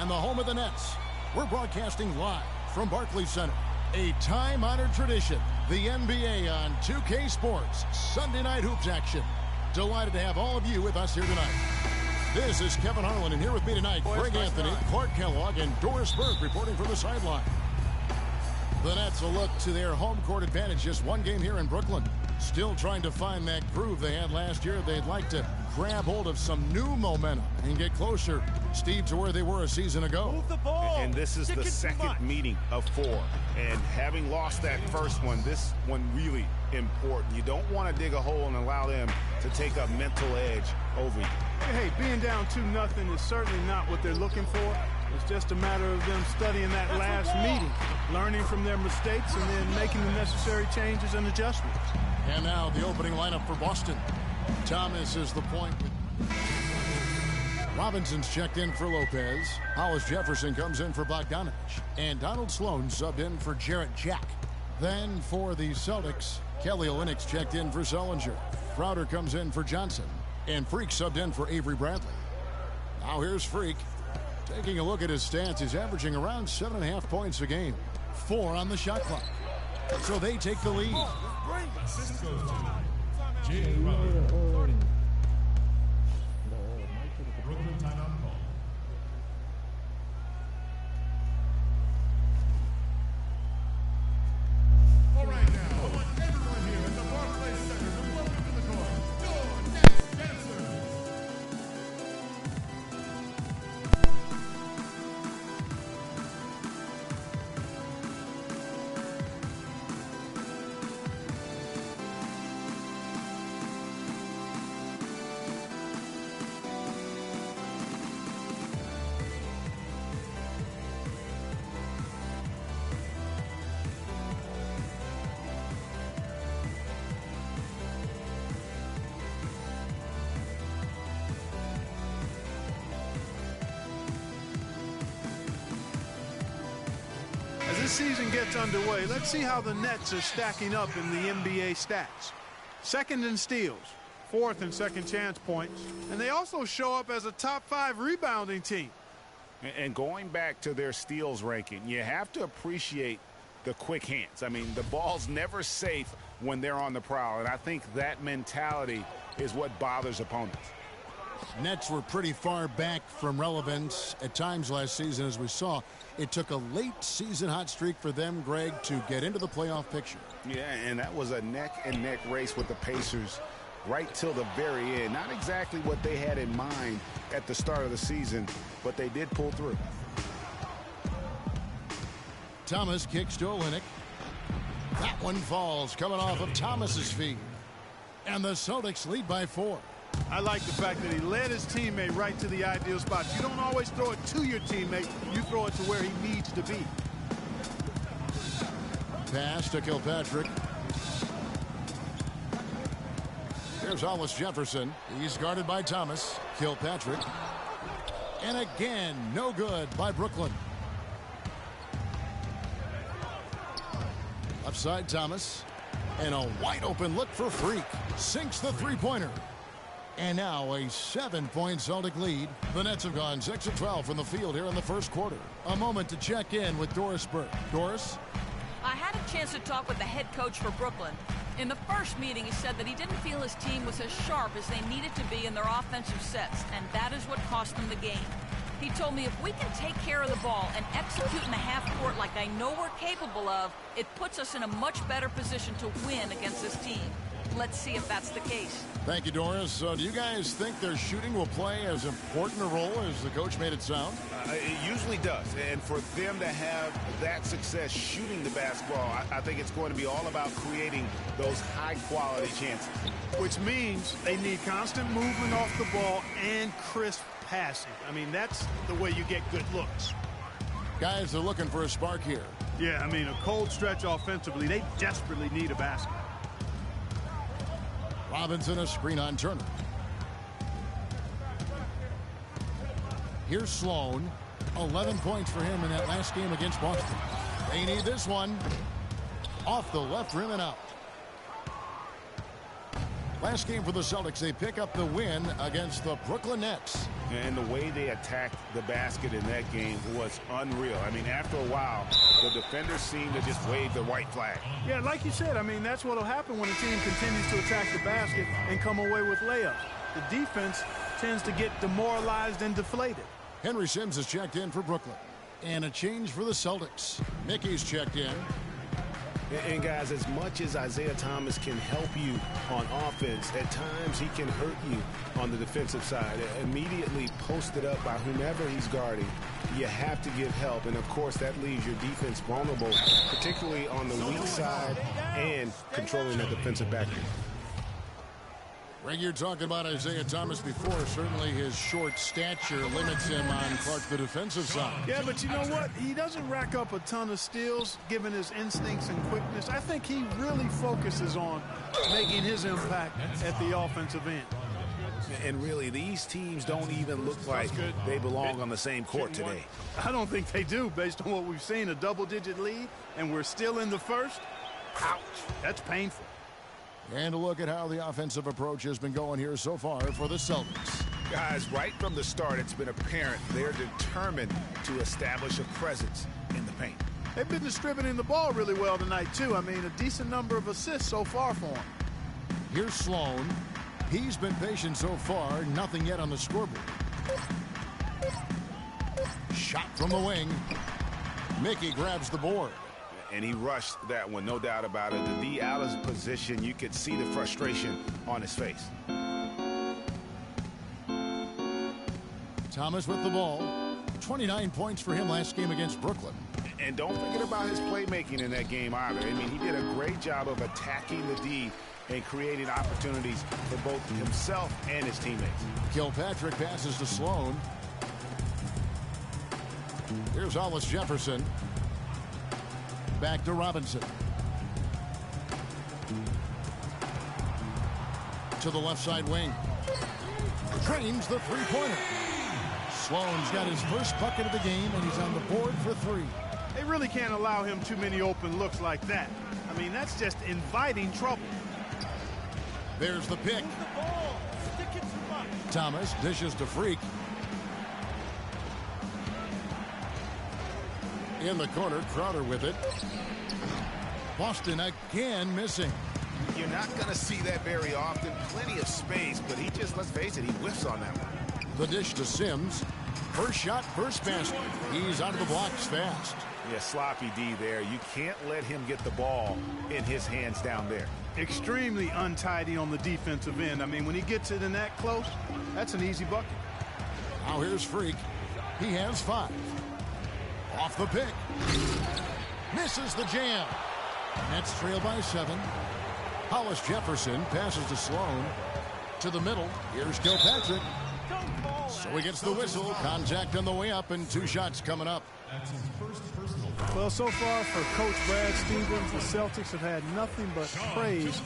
and the home of the Nets. We're broadcasting live from Barclays Center. A time-honored tradition, the NBA on 2K Sports Sunday Night Hoops action. Delighted to have all of you with us here tonight. This is Kevin Harlan, and here with me tonight, Greg Anthony, Clark Kellogg, and Doris Burke reporting from the sideline. The Nets will look to their home court advantage, just one game here in Brooklyn. Still trying to find that groove they had last year. They'd like to grab hold of some new momentum and get closer, Steve, to where they were a season ago. Move the ball. And this is the second meeting of 4. And having lost that first one, this one really important. You don't want to dig a hole and allow them to take a mental edge over you. Hey, being down 2-0 is certainly not what they're looking for. It's just a matter of them studying that last meeting, learning from their mistakes, and then making the necessary changes and adjustments. And now the opening lineup for Boston. Thomas is the point. Robinson's checked in for Lopez. Hollis Jefferson comes in for Bogdanovic. And Donald Sloan subbed in for Jarrett Jack. Then for the Celtics, Kelly Olynyk's checked in for Sullinger. Crowder comes in for Johnson. And Freak subbed in for Avery Bradley. Now here's Freak. Taking a look at his stats, he's averaging around 7.5 points a game. 4 on the shot clock. So they take the lead. Brooklyn timeout call. All right, now, I want everyone here at the Barclays Center to welcome to the court, your next dancer. As this season gets underway, let's see how the Nets are stacking up in the NBA stats. Second in steals, 4th in second chance points, and they also show up as a top 5 rebounding team. And going back to their steals ranking, you have to appreciate the quick hands. I mean, the ball's never safe when they're on the prowl, and I think that mentality is what bothers opponents. Nets were pretty far back from relevance at times last season, as we saw. It took a late season hot streak for them, Greg, to get into the playoff picture. Yeah, and that was a neck-and-neck race with the Pacers right till the very end. Not exactly what they had in mind at the start of the season, but they did pull through. Thomas kicks to Olynyk. That one falls, coming off of Thomas's feet. And the Celtics lead by 4. I like the fact that he led his teammate right to the ideal spot. You don't always throw it to your teammate. You throw it to where he needs to be. Pass to Kilpatrick. Here's Hollis Jefferson. He's guarded by Thomas. Kilpatrick. And again, no good by Brooklyn. Upside Thomas. And a wide open look for Freak. Sinks the three-pointer. And now a 7-point Celtic lead. The Nets have gone 6 of 12 from the field here in the first quarter. A moment to check in with Doris Burke. Doris? I had a chance to talk with the head coach for Brooklyn. In the first meeting, he said that he didn't feel his team was as sharp as they needed to be in their offensive sets, and that is what cost them the game. He told me if we can take care of the ball and execute in the half court like I know we're capable of, it puts us in a much better position to win against this team. Let's see if that's the case. Thank you, Doris. Do you guys think their shooting will play as important a role as the coach made it sound? It usually does. And for them to have that success shooting the basketball, I think it's going to be all about creating those high-quality chances. Which means they need constant movement off the ball and crisp passing. I mean, that's the way you get good looks. Guys are looking for a spark here. Yeah, I mean, a cold stretch offensively. They desperately need a basket. Robinson, a screen on Turner. Here's Sloan. 11 points for him in that last game against Boston. They need this one. Off the left rim and out. Last game for the Celtics, they pick up the win against the Brooklyn Nets. And the way they attacked the basket in that game was unreal. I mean, after a while, the defenders seemed to just wave the white flag. Yeah, like you said, I mean, that's what will happen when a team continues to attack the basket and come away with layups. The defense tends to get demoralized and deflated. Henry Sims has checked in for Brooklyn. And a change for the Celtics. Mickey's checked in. And guys, as much as Isaiah Thomas can help you on offense, at times he can hurt you on the defensive side. Immediately posted up by whomever he's guarding, you have to give help. And, of course, that leaves your defense vulnerable, particularly on the weak side and controlling the defensive backcourt. Greg, you're talking about Isaiah Thomas before. Certainly his short stature limits him on Clark, the defensive side. Yeah, but you know what? He doesn't rack up a ton of steals given his instincts and quickness. I think he really focuses on making his impact at the offensive end. And really, these teams don't even look like they belong on the same court today. I don't think they do, based on what we've seen. A double-digit lead, and we're still in the first. Ouch. That's painful. And a look at how the offensive approach has been going here so far for the Celtics. Guys, right from the start, it's been apparent they're determined to establish a presence in the paint. They've been distributing the ball really well tonight, too. I mean, a decent number of assists so far for him. Here's Sloan. He's been patient so far. Nothing yet on the scoreboard. Shot from the wing. Mickey grabs the board. And he rushed that one, no doubt about it. The D out of position, you could see the frustration on his face. Thomas with the ball. 29 points for him last game against Brooklyn. And don't forget about his playmaking in that game either. I mean, he did a great job of attacking the D and creating opportunities for both himself and his teammates. Kilpatrick passes to Sloan. Here's Hollis Jefferson. Back to Robinson. To the left side wing. Drains the three-pointer. Sloan's got his first bucket of the game, and he's on the board for three. They really can't allow him too many open looks like that. I mean, that's just inviting trouble. There's the pick. Thomas dishes to Freak. In the corner, Crowder with it. Boston again missing. You're not going to see that very often. Plenty of space, but he just, let's face it, he whiffs on that one. The dish to Sims. First shot, first basket. He's out of the blocks fast. Yeah, sloppy D there. You can't let him get the ball in his hands down there. Extremely untidy on the defensive end. I mean, when he gets it in that close, that's an easy bucket. Now here's Freak. He has 5. Off the pick. Misses the jam. Nets trail by 7. Hollis Jefferson passes to Sloan. To the middle. Here's Kilpatrick. So he gets the whistle. Contact on the way up, and 2 shots coming up. Well, so far for Coach Brad Stevens, the Celtics have had nothing but praise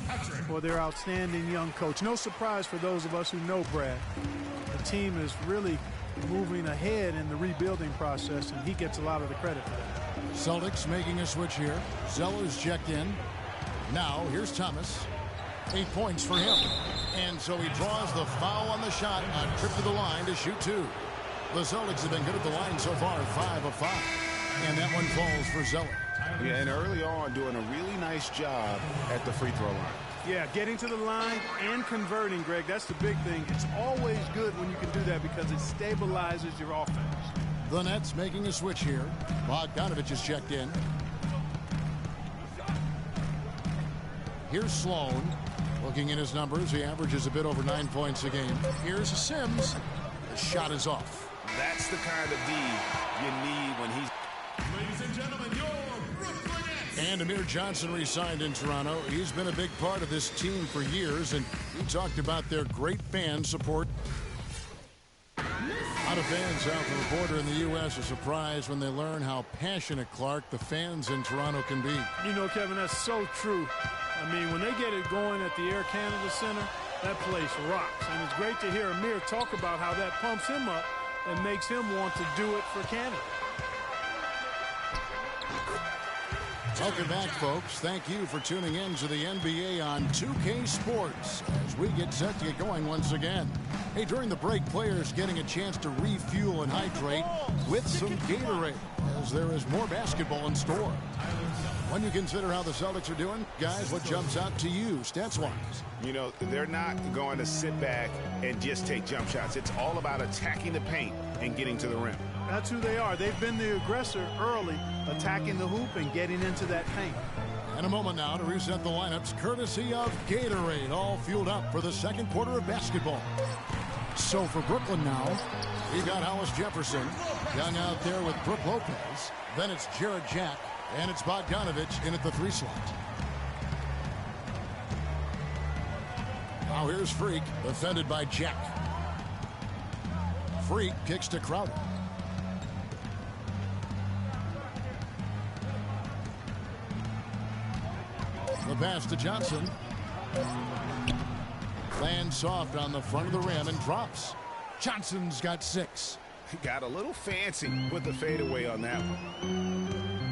for their outstanding young coach. No surprise for those of us who know Brad. The team is really moving ahead in the rebuilding process, and he gets a lot of the credit for that. Celtics making a switch here. Zeller's checked in. Now here's Thomas. 8 points for him. And so he draws the foul on the shot. A trip to the line to shoot 2. The Celtics have been good at the line so far, 5 of 5. And that one falls for Zeller. Yeah, and early on doing a really nice job at the free throw line. Yeah, getting to the line and converting, Greg, that's the big thing. It's always good when you can do that because it stabilizes your offense. The Nets making a switch here. Bogdanovich is checked in. Here's Sloan. Looking at his numbers, he averages a bit over 9 points a game. Here's Sims. The shot is off. That's the kind of D you need when he's... Ladies and gentlemen, your Brooklyn Nets. And Amir Johnson re-signed in Toronto. He's been a big part of this team for years, and he talked about their great fan support. A lot of fans south of the border in the U.S. are surprised when they learn how passionate, Clark, the fans in Toronto can be. You know, Kevin, that's so true. I mean, when they get it going at the Air Canada Center, that place rocks. And it's great to hear Amir talk about how that pumps him up and makes him want to do it for Canada. Welcome back, folks. Thank you for tuning in to the NBA on 2K Sports as we get set to get going once again. Hey, during the break, players getting a chance to refuel and hydrate with some Gatorade as there is more basketball in store. When you consider how the Celtics are doing, guys, what jumps out to you stats-wise? You know, they're not going to sit back and just take jump shots. It's all about attacking the paint and getting to the rim. That's who they are. They've been the aggressor early, attacking the hoop and getting into that paint. In a moment now to reset the lineups, courtesy of Gatorade, all fueled up for the second quarter of basketball. So for Brooklyn now, we got Hollis Jefferson, young out there with Brook Lopez. Then it's Jarrett Jack, and it's Bogdanovic in at the 3 slot. Now here's Freak, defended by Jack. Freak kicks to Crowder. The pass to Johnson. Lands soft on the front of the rim and drops. Johnson's got 6. He got a little fancy with the fadeaway on that one.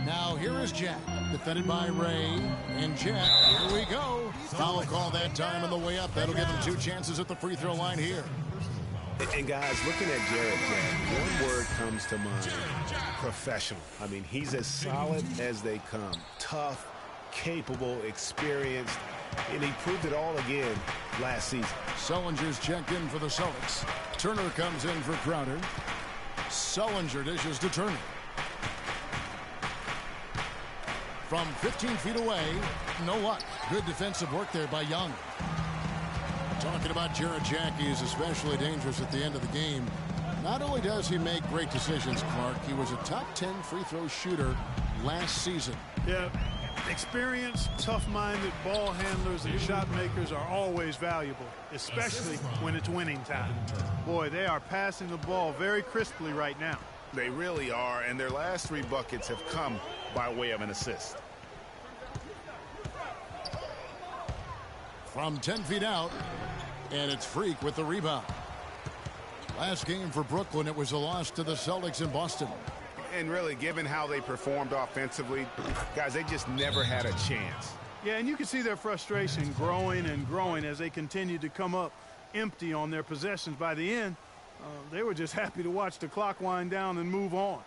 Now here is Jack, defended by Ray. And Jack, here we go. Foul call that time on the way up. That'll give him 2 chances at the free throw line here. And guys, looking at Jarrett Jack, one word comes to mind: professional. I mean, he's as solid as they come. Tough, capable, experienced, and he proved it all again last season. Sullinger's checked in for the Celtics. Turner comes in for Crowder. Sullinger dishes to Turner. From 15 feet away, no luck. Good defensive work there by Young. Talking about Jarrett Jack, he is especially dangerous at the end of the game. Not only does he make great decisions, Clark, he was a top 10 free throw shooter last season. Yeah, experienced, tough-minded ball handlers and shot makers are always valuable, especially when it's winning time. Boy, they are passing the ball very crisply right now. They really are, and their last 3 buckets have come by way of an assist. From 10 feet out, and it's Freak with the rebound. Last game for Brooklyn, it was a loss to the Celtics in Boston. And really, given how they performed offensively, guys, they just never had a chance. Yeah, and you can see their frustration growing and growing as they continue to come up empty on their possessions. By the end, they were just happy to watch the clock wind down and move on. All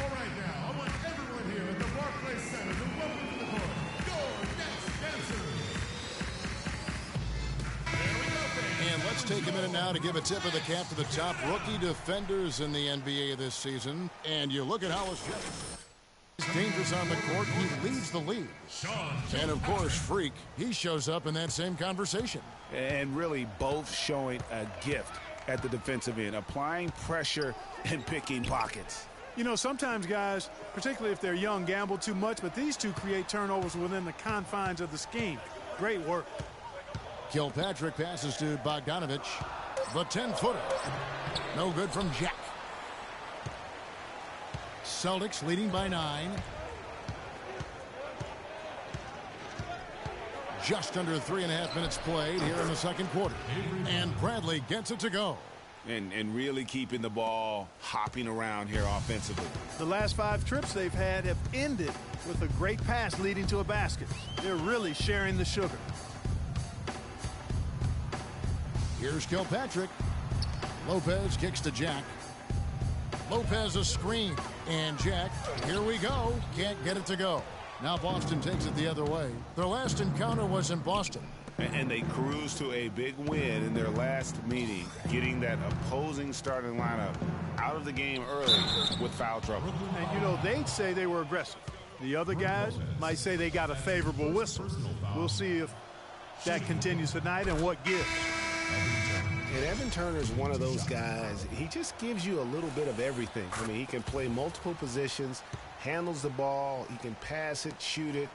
right, now, I want everyone here at the Barclays Center to welcome to the court your next dancer. There we go, fans. And let's take a minute now to give a tip of the cap to the top rookie defenders in the NBA this season. And you look at Hollis Jefferson. He's dangerous on the court. He leads the league. And, of course, Freak, he shows up in that same conversation. And really both showing a gift at the defensive end, applying pressure and picking pockets. You know, sometimes guys, particularly if they're young, gamble too much, but these two create turnovers within the confines of the scheme. Great work. Kilpatrick passes to Bogdanovic. The 10-footer. No good from Jack. Celtics leading by 9. Just under 3.5 minutes played here in the second quarter. And Bradley gets it to go. And really keeping the ball hopping around here offensively. The last 5 trips they've had have ended with a great pass leading to a basket. They're really sharing the sugar. Here's Kilpatrick. Lopez kicks to Jack. Lopez a screen. And Jack, here we go. Can't get it to go. Now Boston takes it the other way. Their last encounter was in Boston. And they cruised to a big win in their last meeting, getting that opposing starting lineup out of the game early with foul trouble. And, you know, they'd say they were aggressive. The other guys might say they got a favorable whistle. We'll see if that continues tonight and what gives. And Evan Turner's one of those guys. He just gives you a little bit of everything. I mean, he can play multiple positions, handles the ball, he can pass it, shoot it.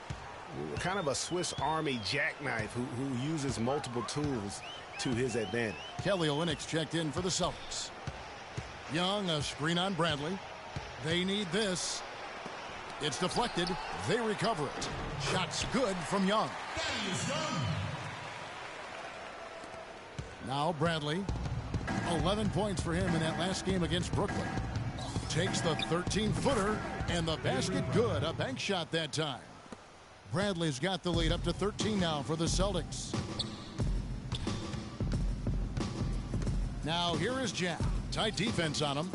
Kind of a Swiss Army jackknife who uses multiple tools to his advantage. Kelly Olynyk checked in for the Celtics. Young, a screen on Bradley. They need this. It's deflected. They recover it. Shots good from Young. Now Bradley. 11 points for him in that last game against Brooklyn. Takes the 13-footer, and the basket good. A bank shot that time. Bradley's got the lead up to 13 now for the Celtics. Now here is Jack. Tight defense on him.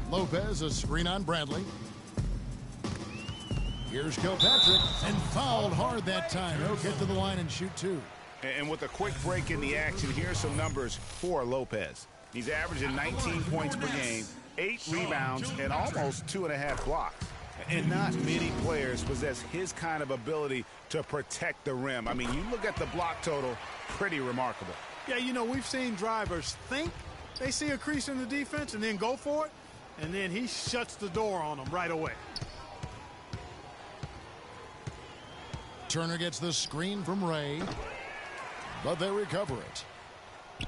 Lopez, a screen on Bradley. Here's Kilpatrick, and fouled hard that time. He'll get to the line and shoot two. And with a quick break in the action, here's some numbers for Lopez. He's averaging 19 points per game, 8 rebounds, and almost 2.5 blocks. And not many players possess his kind of ability to protect the rim. I mean, you look at the block total, pretty remarkable. Yeah, you know, we've seen drivers think they see a crease in the defense and then go for it, and then he shuts the door on them right away. Turner gets the screen from Ray, but they recover it.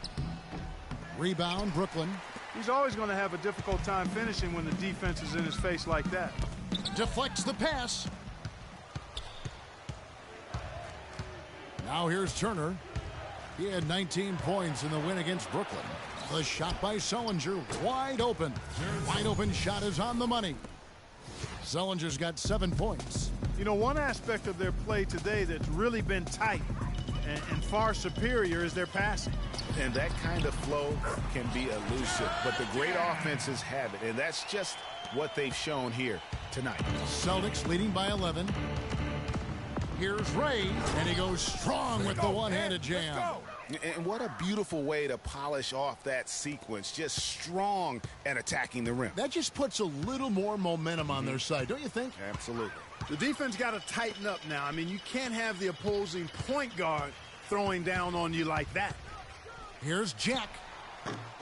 Rebound, Brooklyn. He's always going to have a difficult time finishing when the defense is in his face like that. Deflects the pass. Now here's Turner. He had 19 points in the win against Brooklyn. The shot by Sullinger, wide open. Wide open shot is on the money. Sullinger's got 7 points. You know, one aspect of their play today that's really been tight and far superior is their passing. And that kind of flow can be elusive, but the great offenses have it, and that's just what they've shown here tonight. Celtics leading by 11. Here's Ray, and he goes strong with the one-handed jam. And what a beautiful way to polish off that sequence. Just strong at attacking the rim. That just puts a little more momentum on their side, don't you think? Absolutely. The defense got to tighten up now. I mean, you can't have the opposing point guard throwing down on you like that. Here's Jack.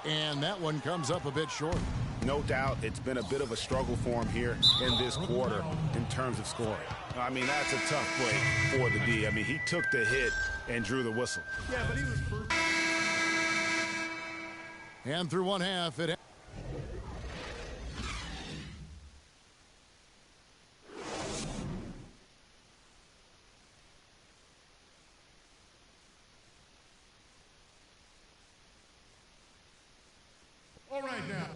And that one comes up a bit short. No doubt it's been a bit of a struggle for him here in this quarter in terms of scoring. I mean, that's a tough play for the D. I mean, he took the hit and drew the whistle. Yeah, but he was proof. And through one half, it... All right now.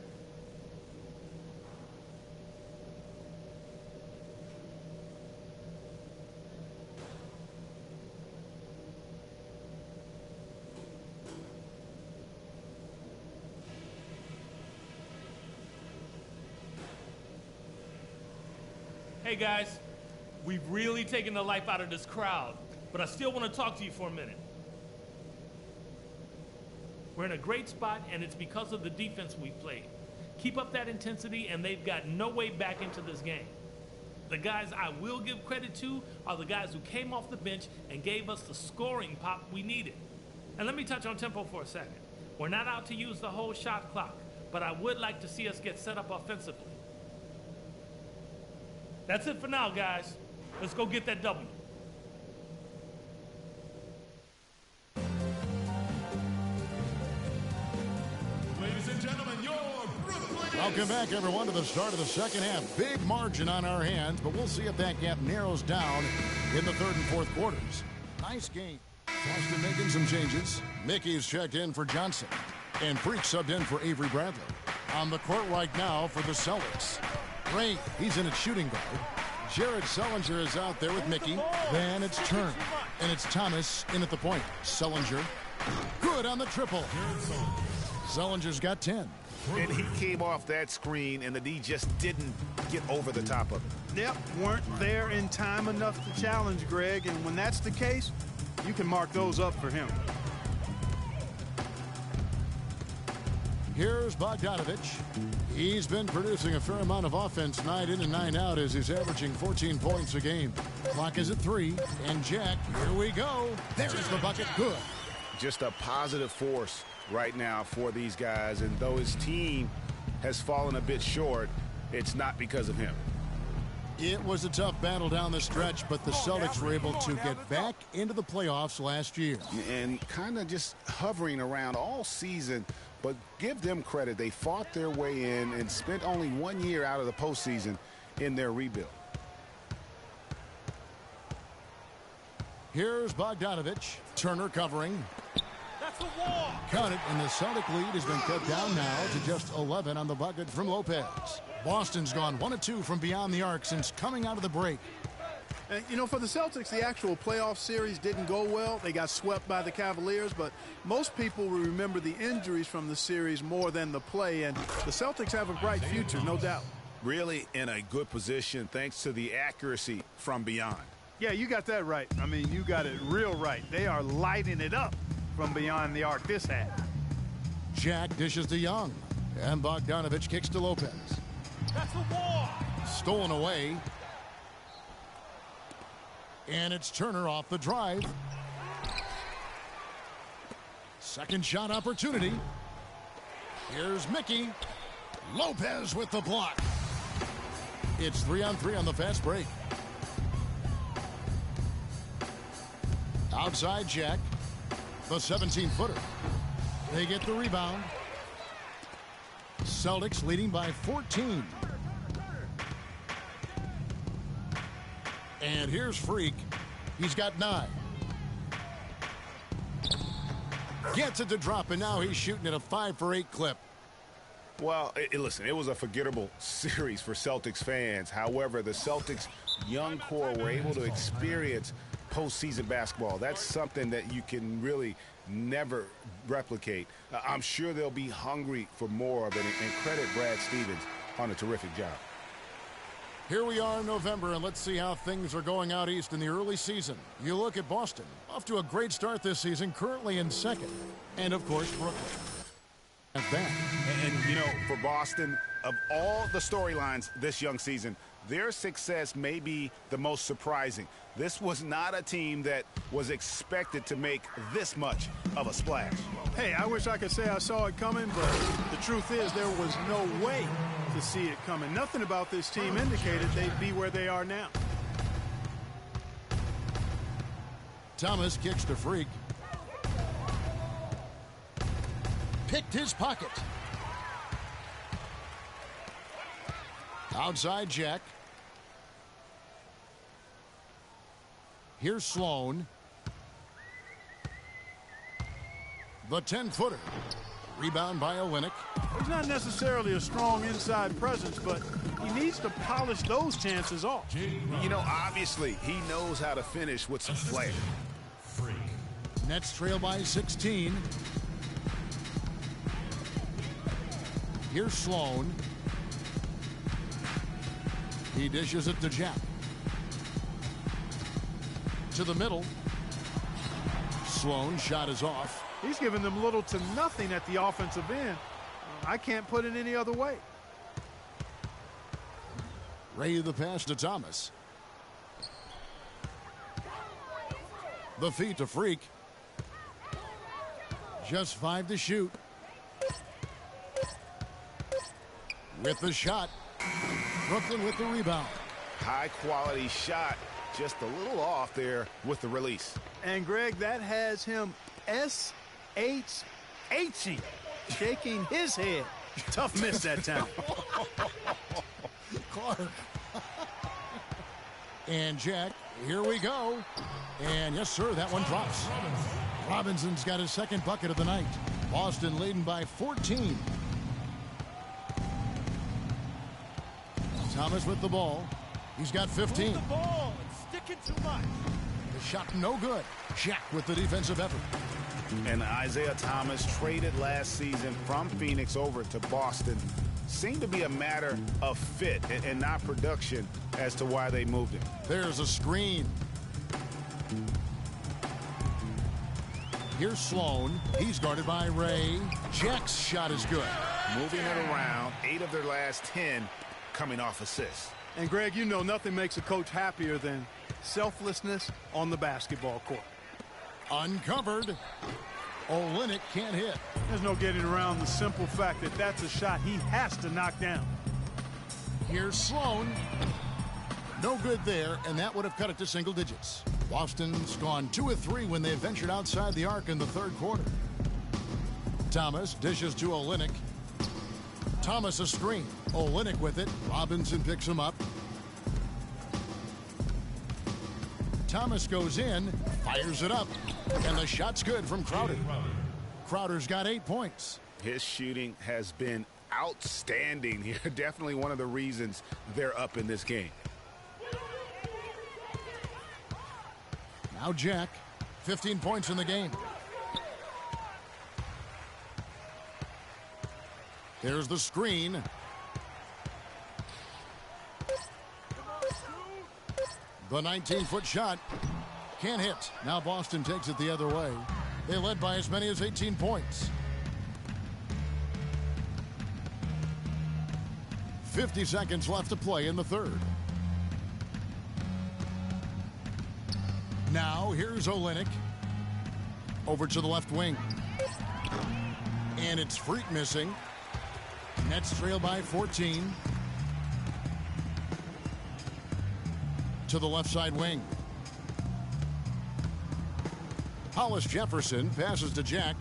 Hey guys, we've really taken the life out of this crowd, but I still want to talk to you for a minute. We're in a great spot, and it's because of the defense we played. Keep up that intensity, and they've got no way back into this game. The guys I will give credit to are the guys who came off the bench and gave us the scoring pop we needed. And let me touch on tempo for a second. We're not out to use the whole shot clock, but I would like to see us get set up offensively. That's it for now, guys. Let's go get that W. Ladies and gentlemen, your Brooklyn. Welcome back, everyone, to the start of the second half. Big margin on our hands, but we'll see if that gap narrows down in the third and fourth quarters. Nice game. Boston making some changes. Mickey's checked in for Johnson, and Freak subbed in for Avery Bradley. On the court right now for the Celtics. Ray, he's in at shooting guard. Jared Sullinger is out there with Mickey. Then it's Turner, and it's Thomas in at the point. Sullinger, good on the triple. Sullinger's got 10. And he came off that screen, and the D just didn't get over the top of it. Yep, weren't there in time enough to challenge Greg, and when that's the case, you can mark those up for him. Here's Bogdanovich. He's been producing a fair amount of offense night in and night out as he's averaging 14 points a game. Clock is at 3, and Jack, here we go. There's the bucket, good. Just a positive force right now for these guys, and though his team has fallen a bit short, it's not because of him. It was a tough battle down the stretch, but the Celtics were able to get back into the playoffs last year. And kind of just hovering around all season, but give them credit. They fought their way in and spent only 1 year out of the postseason in their rebuild. Here's Bogdanovich. Turner covering. Count it, and the Celtic lead has been cut down now to just 11 on the bucket from Lopez. Boston's gone 1 of 2 from beyond the arc since coming out of the break. And, you know, for the Celtics, the actual playoff series didn't go well. They got swept by the Cavaliers, but most people will remember the injuries from the series more than the play, and the Celtics have a bright future, no doubt. Really in a good position thanks to the accuracy from beyond. Yeah, you got that right. I mean, you got it real right. They are lighting it up from beyond the arc this half. Jack dishes to Young, and Bogdanovich kicks to Lopez. That's the wall. Stolen away. And it's Turner off the drive. Second shot opportunity. Here's Mickey. Lopez with the block. It's 3-on-3 on the fast break. Outside Jack. The 17-footer. They get the rebound. Celtics leading by 14. And here's Freak. He's got 9. Gets it to drop, and now he's shooting at a 5-for-8 clip. Well, listen, it was a forgettable series for Celtics fans. However, the Celtics' young core were able to experience postseason basketball. That's something that you can really never replicate. I'm sure they'll be hungry for more of it, and credit Brad Stevens on a terrific job. Here we are in November, and let's see how things are going out east in the early season. You look at Boston, off to a great start this season, currently in second. And, of course, Brooklyn. And, you know, for Boston, of all the storylines this young season, their success may be the most surprising. This was not a team that was expected to make this much of a splash. Hey, I wish I could say I saw it coming, but the truth is there was no way to see it coming. Nothing about this team indicated they'd be where they are now. Thomas kicks to Freak. Picked his pocket. Outside Jack. Here's Sloan. The 10-footer. Rebound by Olynyk. He's not necessarily a strong inside presence, but he needs to polish those chances off. You know, obviously, he knows how to finish with some flair. Nets trail by 16. Here's Sloan. He dishes it to Jack. To the middle. Sloan shot is off. He's giving them little to nothing at the offensive end. I can't put it any other way. Ray the pass to Thomas. The feed to Freak. Just 5 to shoot. With the shot. Brooklyn with the rebound. High quality shot. Just a little off there with the release. And Greg, that has him SHHing, shaking his head. Tough miss that time. Clark. And Jack, here we go. And yes, sir, that one drops. Robinson's got his second bucket of the night. Boston leading by 14. Thomas with the ball. He's got 15. The ball and sticking too much. The shot no good. Jack with the defensive effort. And Isaiah Thomas, traded last season from Phoenix over to Boston, seemed to be a matter of fit and not production as to why they moved him. There's a screen. Here's Sloan. He's guarded by Ray. Jack's shot is good. Moving it around, 8 of their last 10 coming off assists. And Greg, you know nothing makes a coach happier than selflessness on the basketball court. Uncovered. Olynyk can't hit. There's no getting around the simple fact that that's a shot he has to knock down. Here's Sloan. No good there, and that would have cut it to single digits. Boston's gone 2 of 3 when they ventured outside the arc in the third quarter. Thomas dishes to Olynyk. Thomas a screen. Olynyk with it. Robinson picks him up. Thomas goes in, fires it up, and the shot's good from Crowder. Crowder's got 8 points. His shooting has been outstanding here. Definitely one of the reasons they're up in this game. Now Jack, 15 points in the game. There's the screen. The 19-foot shot can't hit. Now Boston takes it the other way. They led by as many as 18 points. 50 seconds left to play in the third. Now here's Olynyk. Over to the left wing. And it's Freak missing. Nets trail by 14. To the left side wing. Hollis Jefferson passes to Jack.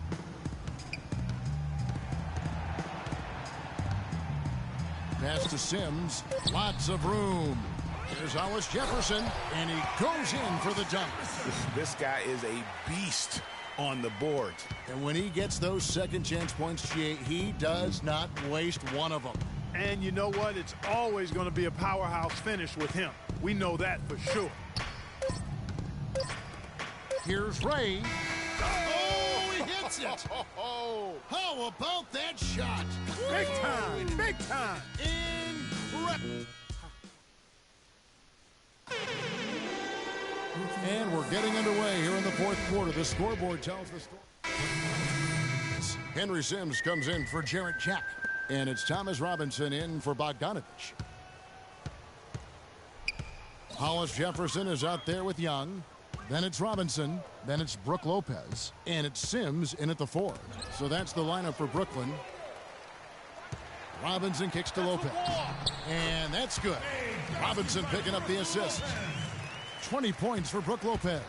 Pass to Sims. Lots of room. There's Hollis Jefferson, and he goes in for the dunk. This guy is a beast on the board. And when he gets those second chance points, he does not waste one of them. And you know what? It's always going to be a powerhouse finish with him. We know that for sure. Here's Ray. Oh, he hits it. How about that shot? Big time, big time. Incredible. And we're getting underway here in the fourth quarter. The scoreboard tells the story. Henry Sims comes in for Jarrett Jack. And it's Thomas Robinson in for Bogdanovich. Hollis Jefferson is out there with Young. Then it's Robinson. Then it's Brook Lopez. And it's Sims in at the 4. So that's the lineup for Brooklyn. Robinson kicks to Lopez. And that's good. Robinson picking up the assist. 20 points for Brook Lopez.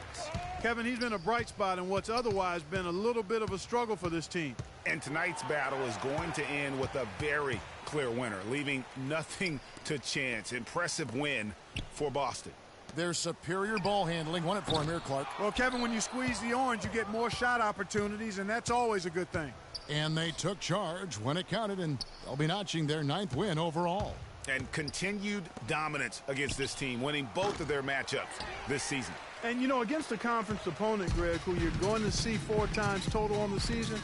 Kevin, he's been a bright spot in what's otherwise been a little bit of a struggle for this team. And tonight's battle is going to end with a very clear winner, leaving nothing to chance. Impressive win for Boston. Their superior ball handling won it for him here, Clark. Well, Kevin, when you squeeze the orange, you get more shot opportunities, and that's always a good thing. And they took charge when it counted, and they'll be notching their 9th win overall. And continued dominance against this team, winning both of their matchups this season. And, you know, against a conference opponent, Greg, who you're going to see 4 times total on the season,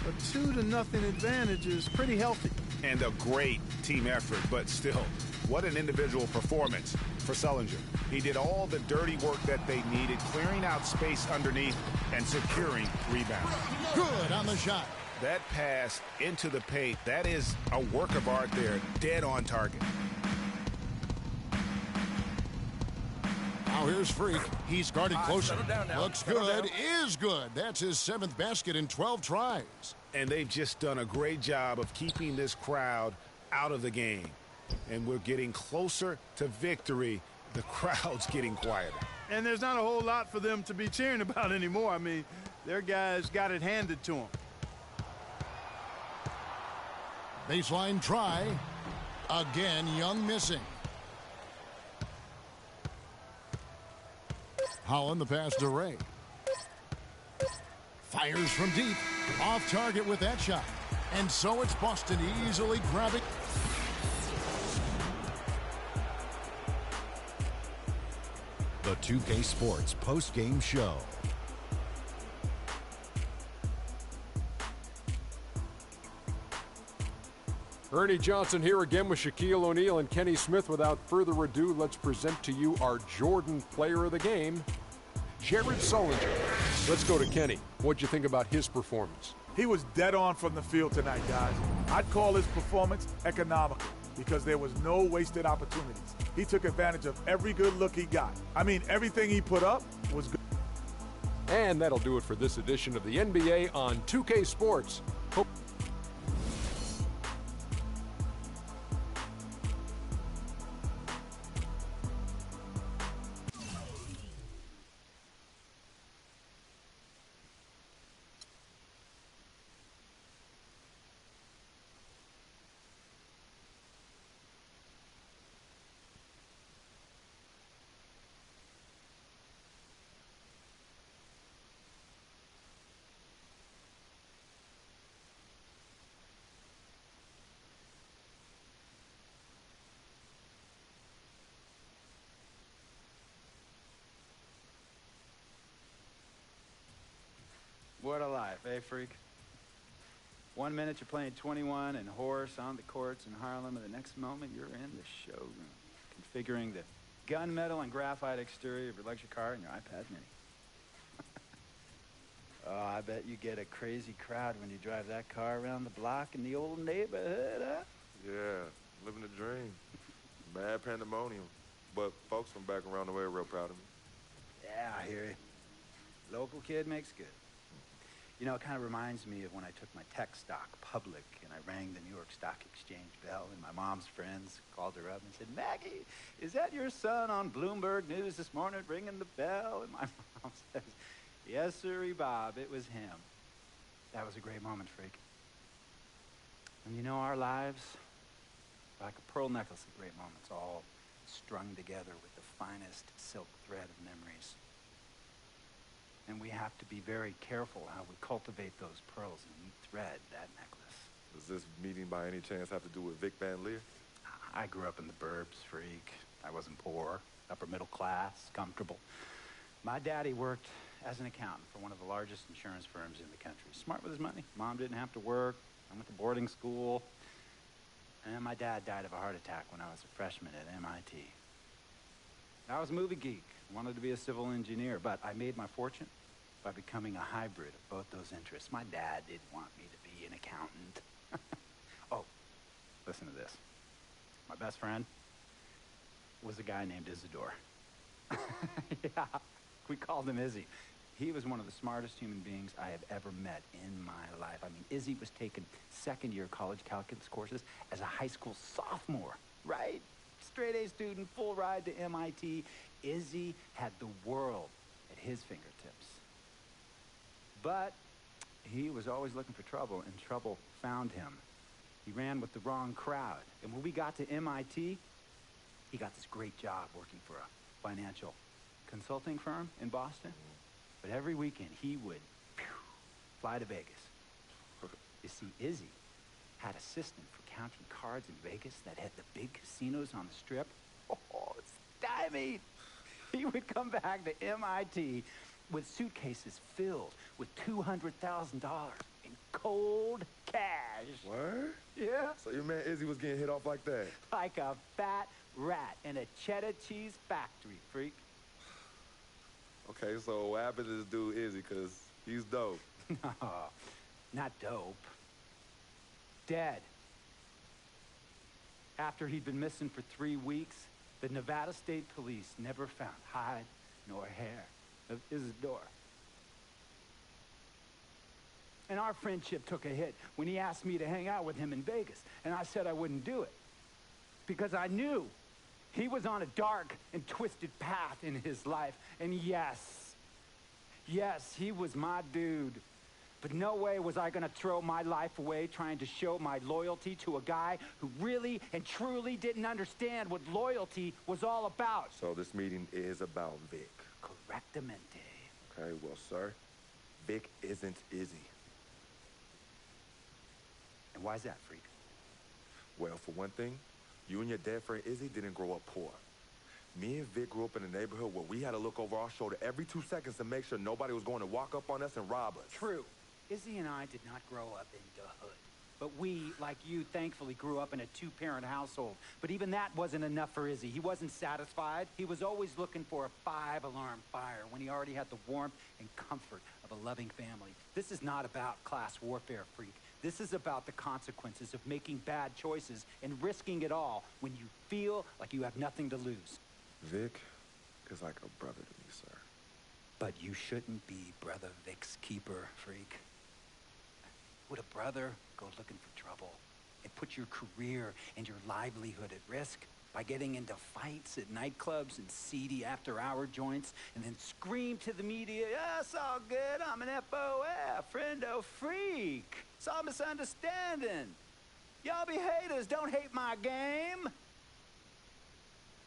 a 2-0 advantage is pretty healthy. And a great team effort, but still, what an individual performance for Sullinger. He did all the dirty work that they needed, clearing out space underneath and securing rebounds. Good on the shot. That pass into the paint, that is a work of art there, dead on target. Now here's Freak. He's guarded closer. Looks good, is good. That's his 7th basket in 12 tries. And they've just done a great job of keeping this crowd out of the game. And we're getting closer to victory. The crowd's getting quieter. And there's not a whole lot for them to be cheering about anymore. I mean, their guys got it handed to them. Baseline try. Again, Young missing. Holland the pass to Ray. Fires from deep. Off target with that shot. And so it's Boston easily grabbing. The 2K Sports post-game show. Ernie Johnson here again with Shaquille O'Neal and Kenny Smith. Without further ado, let's present to you our Jordan player of the game, Jared Sullinger. Let's go to Kenny. What'd you think about his performance? He was dead on from the field tonight, guys. I'd call his performance economical because there was no wasted opportunities. He took advantage of every good look he got. I mean, everything he put up was good. And that'll do it for this edition of the NBA on 2K Sports. Hope freak. One minute you're playing 21 and horse on the courts in Harlem, and the next moment you're in the showroom, configuring the gunmetal and graphite exterior of your luxury car and your iPad mini. Oh, I bet you get a crazy crowd when you drive that car around the block in the old neighborhood, huh? Yeah, living the dream. Mad pandemonium. But folks from back around the way are real proud of me. Yeah, I hear you. Local kid makes good. You know, it kind of reminds me of when I took my tech stock public and I rang the New York Stock Exchange bell, and my mom's friends called her up and said, "Maggie, is that your son on Bloomberg News this morning ringing the bell?" And my mom says, "Yes, sirree, Bob, it was him." That was a great moment, freak. And you know, our lives are like a pearl necklace of great moments, all strung together with the finest silk thread of memories. And we have to be very careful how we cultivate those pearls and we thread that necklace. Does this meeting by any chance have to do with Vic Van Leer? I grew up in the burbs, freak. I wasn't poor, upper middle class, comfortable. My daddy worked as an accountant for one of the largest insurance firms in the country. Smart with his money. Mom didn't have to work. I went to boarding school. And my dad died of a heart attack when I was a freshman at MIT. I was a movie geek, wanted to be a civil engineer, but I made my fortune by becoming a hybrid of both those interests. My dad didn't want me to be an accountant. Oh, listen to this. My best friend was a guy named Isidore. Yeah, we called him Izzy. He was one of the smartest human beings I have ever met in my life. I mean, Izzy was taking second-year college calculus courses as a high school sophomore, right? Straight A student, full ride to MIT. Izzy had the world at his fingertips. But he was always looking for trouble, and trouble found him. He ran with the wrong crowd. And when we got to MIT, he got this great job working for a financial consulting firm in Boston. But every weekend, he would fly to Vegas. You see, Izzy had a system for counting cards in Vegas that had the big casinos on the strip. Oh, stymied. He would come back to MIT with suitcases filled with $200,000 in cold cash. Word? Yeah. So your man Izzy was getting hit off like that? Like a fat rat in a cheddar cheese factory, freak. Okay, so what happened to this dude Izzy? Because he's dope. No, not dope. Dead. After he'd been missing for 3 weeks, the Nevada State Police never found hide nor hair of Isidore. And our friendship took a hit when he asked me to hang out with him in Vegas, and I said I wouldn't do it. Because I knew he was on a dark and twisted path in his life. And yes, he was my dude. But no way was I gonna throw my life away trying to show my loyalty to a guy who really and truly didn't understand what loyalty was all about. So this meeting is about Vic. Correctamente. Okay, well, sir, Vic isn't Izzy. And why's that, freak? Well, for one thing, you and your dead friend Izzy didn't grow up poor. Me and Vic grew up in a neighborhood where we had to look over our shoulder every 2 seconds to make sure nobody was going to walk up on us and rob us. True. Izzy and I did not grow up in the hood. But we, like you, thankfully grew up in a 2-parent household. But even that wasn't enough for Izzy. He wasn't satisfied. He was always looking for a 5-alarm fire when he already had the warmth and comfort of a loving family. This is not about class warfare, freak. This is about the consequences of making bad choices and risking it all when you feel like you have nothing to lose. Vic is like a brother to me, sir. But you shouldn't be Brother Vic's keeper, freak. Would a brother go looking for trouble and put your career and your livelihood at risk by getting into fights at nightclubs and seedy after-hour joints and then scream to the media, "Yeah, it's all good, I'm an FOF, friendo freak. It's all misunderstanding. Y'all be haters, don't hate my game."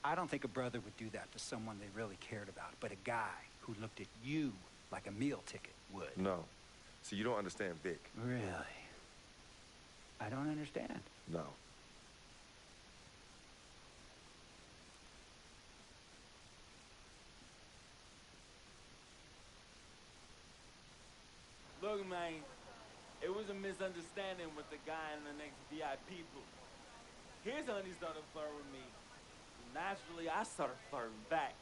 I don't think a brother would do that to someone they really cared about, but a guy who looked at you like a meal ticket would. No. So you don't understand Vic. Really? I don't understand. No. Look, man, It was a misunderstanding with the guy in the next VIP booth. His honey started flirting with me. Naturally, I started flirting back.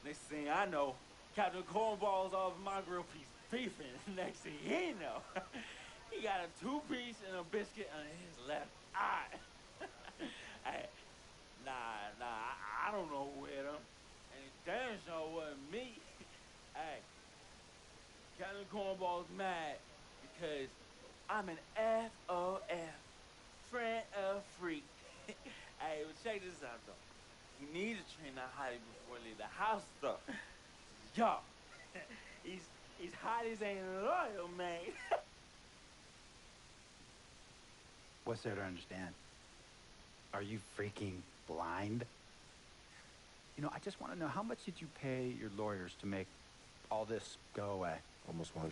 Next thing I know, Captain Cornball's off my grill piece beefing. Next thing he know, he got a 2-piece and a biscuit on his left eye. Hey, I don't know who hit him. And it damn sure wasn't me. Hey, Captain Cornball's mad because I'm an FOF, friend of freak. Hey, well, check this out, though. You need to train that hottie before you leave the house, though. Yo, he's hotties ain't loyal, man. What's there to understand? Are you freaking blind? You know, I just want to know, how much did you pay your lawyers to make all this go away? Almost $100,000.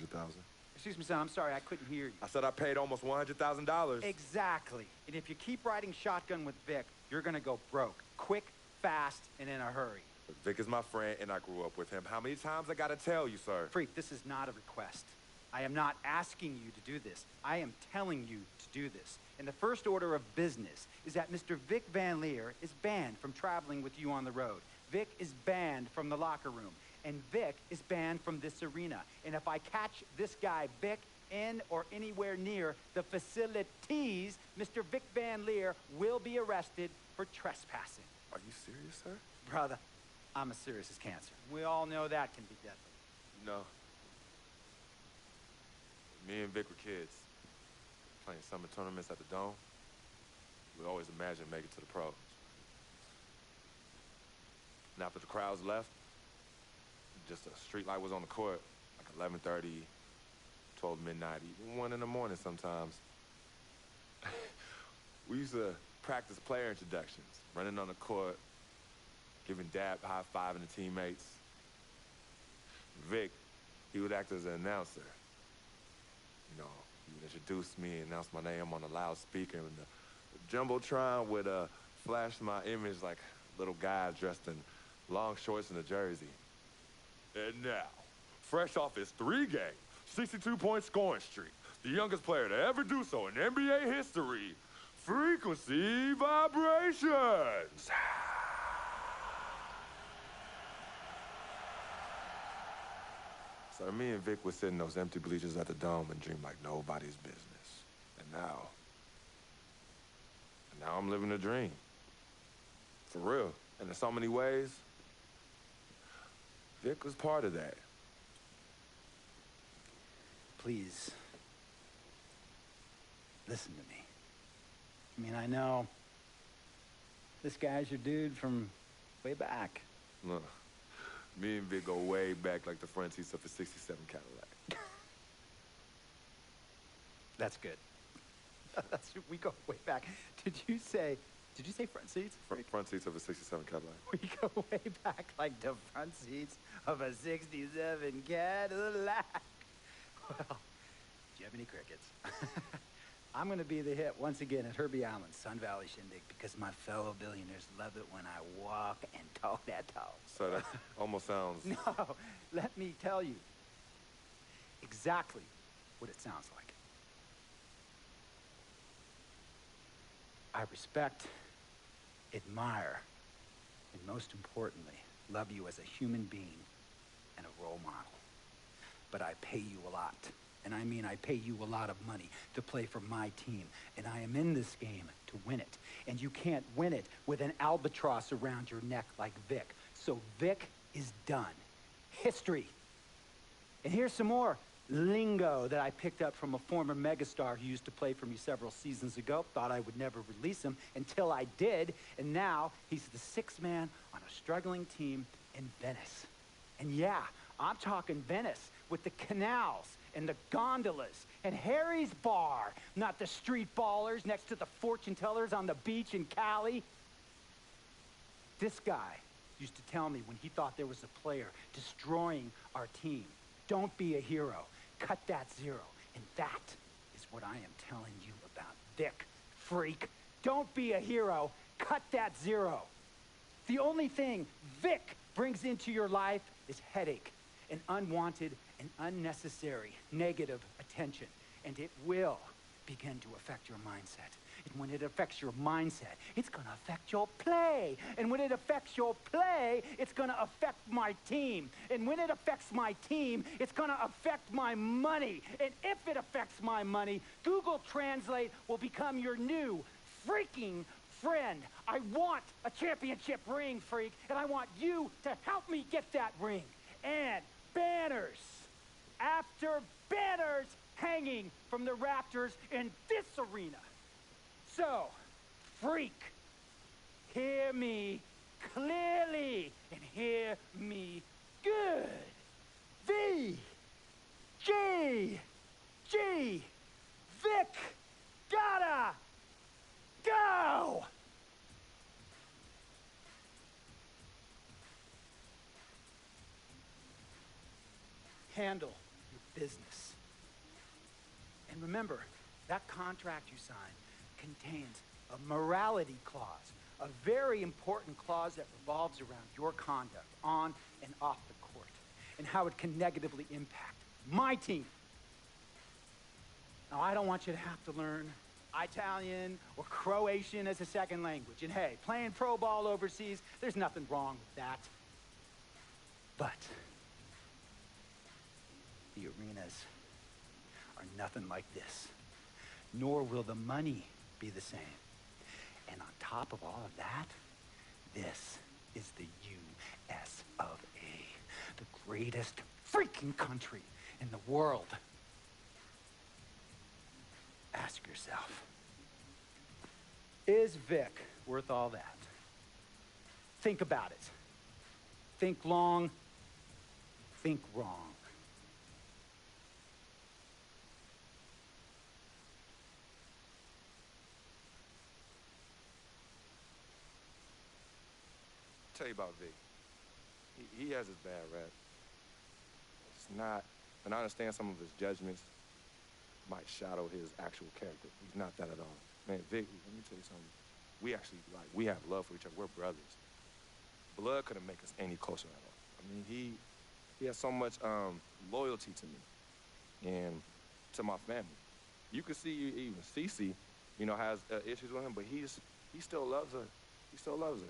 Excuse me, son, I'm sorry, I couldn't hear you. I said I paid almost $100,000. Exactly. And if you keep riding shotgun with Vic, you're gonna go broke. Quick, fast, and in a hurry. Vic is my friend, and I grew up with him. How many times I gotta tell you, sir? Freak, this is not a request. I am not asking you to do this. I am telling you to do this. And the first order of business is that Mr. Vic Van Leer is banned from traveling with you on the road. Vic is banned from the locker room. And Vic is banned from this arena. And if I catch this guy, Vic, in or anywhere near the facilities, Mr. Vic Van Leer will be arrested for trespassing. Are you serious, sir? Brother, I'm as serious as cancer. We all know that can be deadly. No. Me and Vic were kids, playing summer tournaments at the Dome. We always imagined making it to the pros. And after the crowds left, just a street light was on the court, like 11:30, 12 midnight, even 1 in the morning sometimes. We used to practice player introductions, running on the court, giving dab, high-fiving the teammates. Vic, he would act as an announcer. You know, he would introduce me and announce my name on a loudspeaker, and the Jumbotron would flash my image like a little guy dressed in long shorts and a jersey. And now, fresh off his 3-game, 62-point scoring streak, the youngest player to ever do so in NBA history, Frequency Vibrations. So me and Vic would sit in those empty bleachers at the Dome and dream like nobody's business. And now I'm living a dream. For real. And in so many ways, Vic was part of that. Please, listen to me. I mean, I know this guy's your dude from way back. Look, me and Vic go way back like the front seats of a 67 Cadillac. That's good. We go way back. Did you say front seats? Front seats of a 67 Cadillac. We go way back like the front seats of a 67 Cadillac. Well, do you have any crickets? I'm going to be the hit once again at Herbie Allen's Sun Valley Shindig because my fellow billionaires love it when I walk and talk that talk. So that almost sounds... No, let me tell you exactly what it sounds like. I respect, admire, and most importantly, love you as a human being and a role model. But I pay you a lot. And I mean, I pay you a lot of money to play for my team. And I am in this game to win it. And you can't win it with an albatross around your neck like Vic. So Vic is done. History. And here's some more lingo that I picked up from a former megastar who used to play for me several seasons ago. Thought I would never release him until I did. And now he's the 6th man on a struggling team in Venice. And yeah, I'm talking Venice with the canals and the gondolas and Harry's Bar, not the street ballers next to the fortune tellers on the beach in Cali. This guy used to tell me when he thought there was a player destroying our team, don't be a hero, cut that zero. And that is what I am telling you about Vic, freak. Don't be a hero, cut that zero. The only thing Vic brings into your life is headache and unwanted and unnecessary negative attention. and it will begin to affect your mindset. And when it affects your mindset, it's going to affect your play. And when it affects your play, it's going to affect my team. And when it affects my team, it's going to affect my money. And if it affects my money, Google Translate will become your new freaking friend. I want a championship ring, freak, and I want you to help me get that ring. And banners after banners hanging from the Raptors in this arena. So, freak, hear me clearly and hear me good. V, G, Vic, gotta go! Handle your business. And remember, that contract you signed contains a morality clause, a very important clause that revolves around your conduct on and off the court, and how it can negatively impact my team. Now, I don't want you to have to learn Italian or Croatian as a second language. And hey, playing pro ball overseas, there's nothing wrong with that. But the arenas are nothing like this, nor will the money be the same. And on top of all of that, this is the U.S. of A., the greatest freaking country in the world. Ask yourself, is Vic worth all that? Think about it. Think long, think wrong. Tell you about Vic. He has his bad rap. It's not, and I understand some of his judgments might shadow his actual character. He's not that at all. Man, Vic, let me tell you something. We actually, we have love for each other. We're brothers. Blood couldn't make us any closer at all. I mean, he has so much loyalty to me and to my family. You can see even Cece, has issues with him, but he still loves her. He still loves her.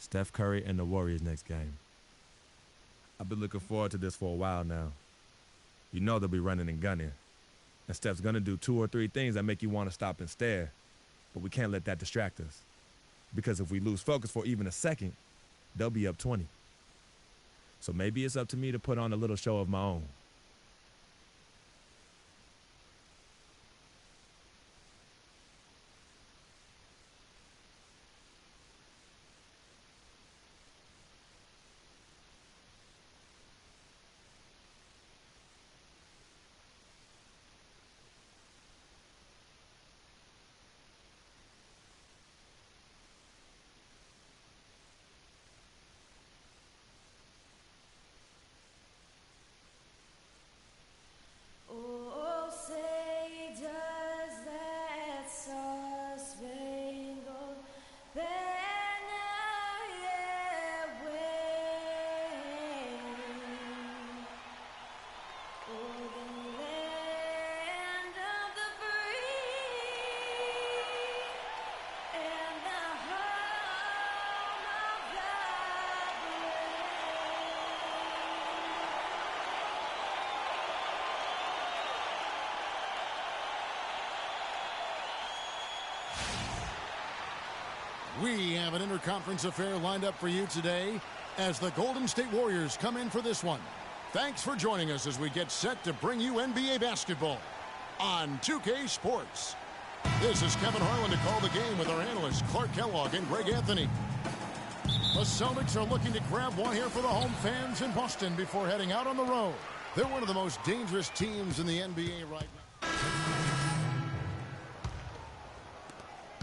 Steph Curry and the Warriors next game. I've been looking forward to this for a while now. You know they'll be running and gunning. And Steph's going to do 2 or 3 things that make you want to stop and stare. But we can't let that distract us. Because if we lose focus for even a second, they'll be up 20. So maybe it's up to me to put on a little show of my own. We have an interconference affair lined up for you today as the Golden State Warriors come in for this one. Thanks for joining us as we get set to bring you NBA basketball on 2K Sports. This is Kevin Harlan to call the game with our analysts Clark Kellogg and Greg Anthony. The Celtics are looking to grab one here for the home fans in Boston before heading out on the road. They're one of the most dangerous teams in the NBA right now.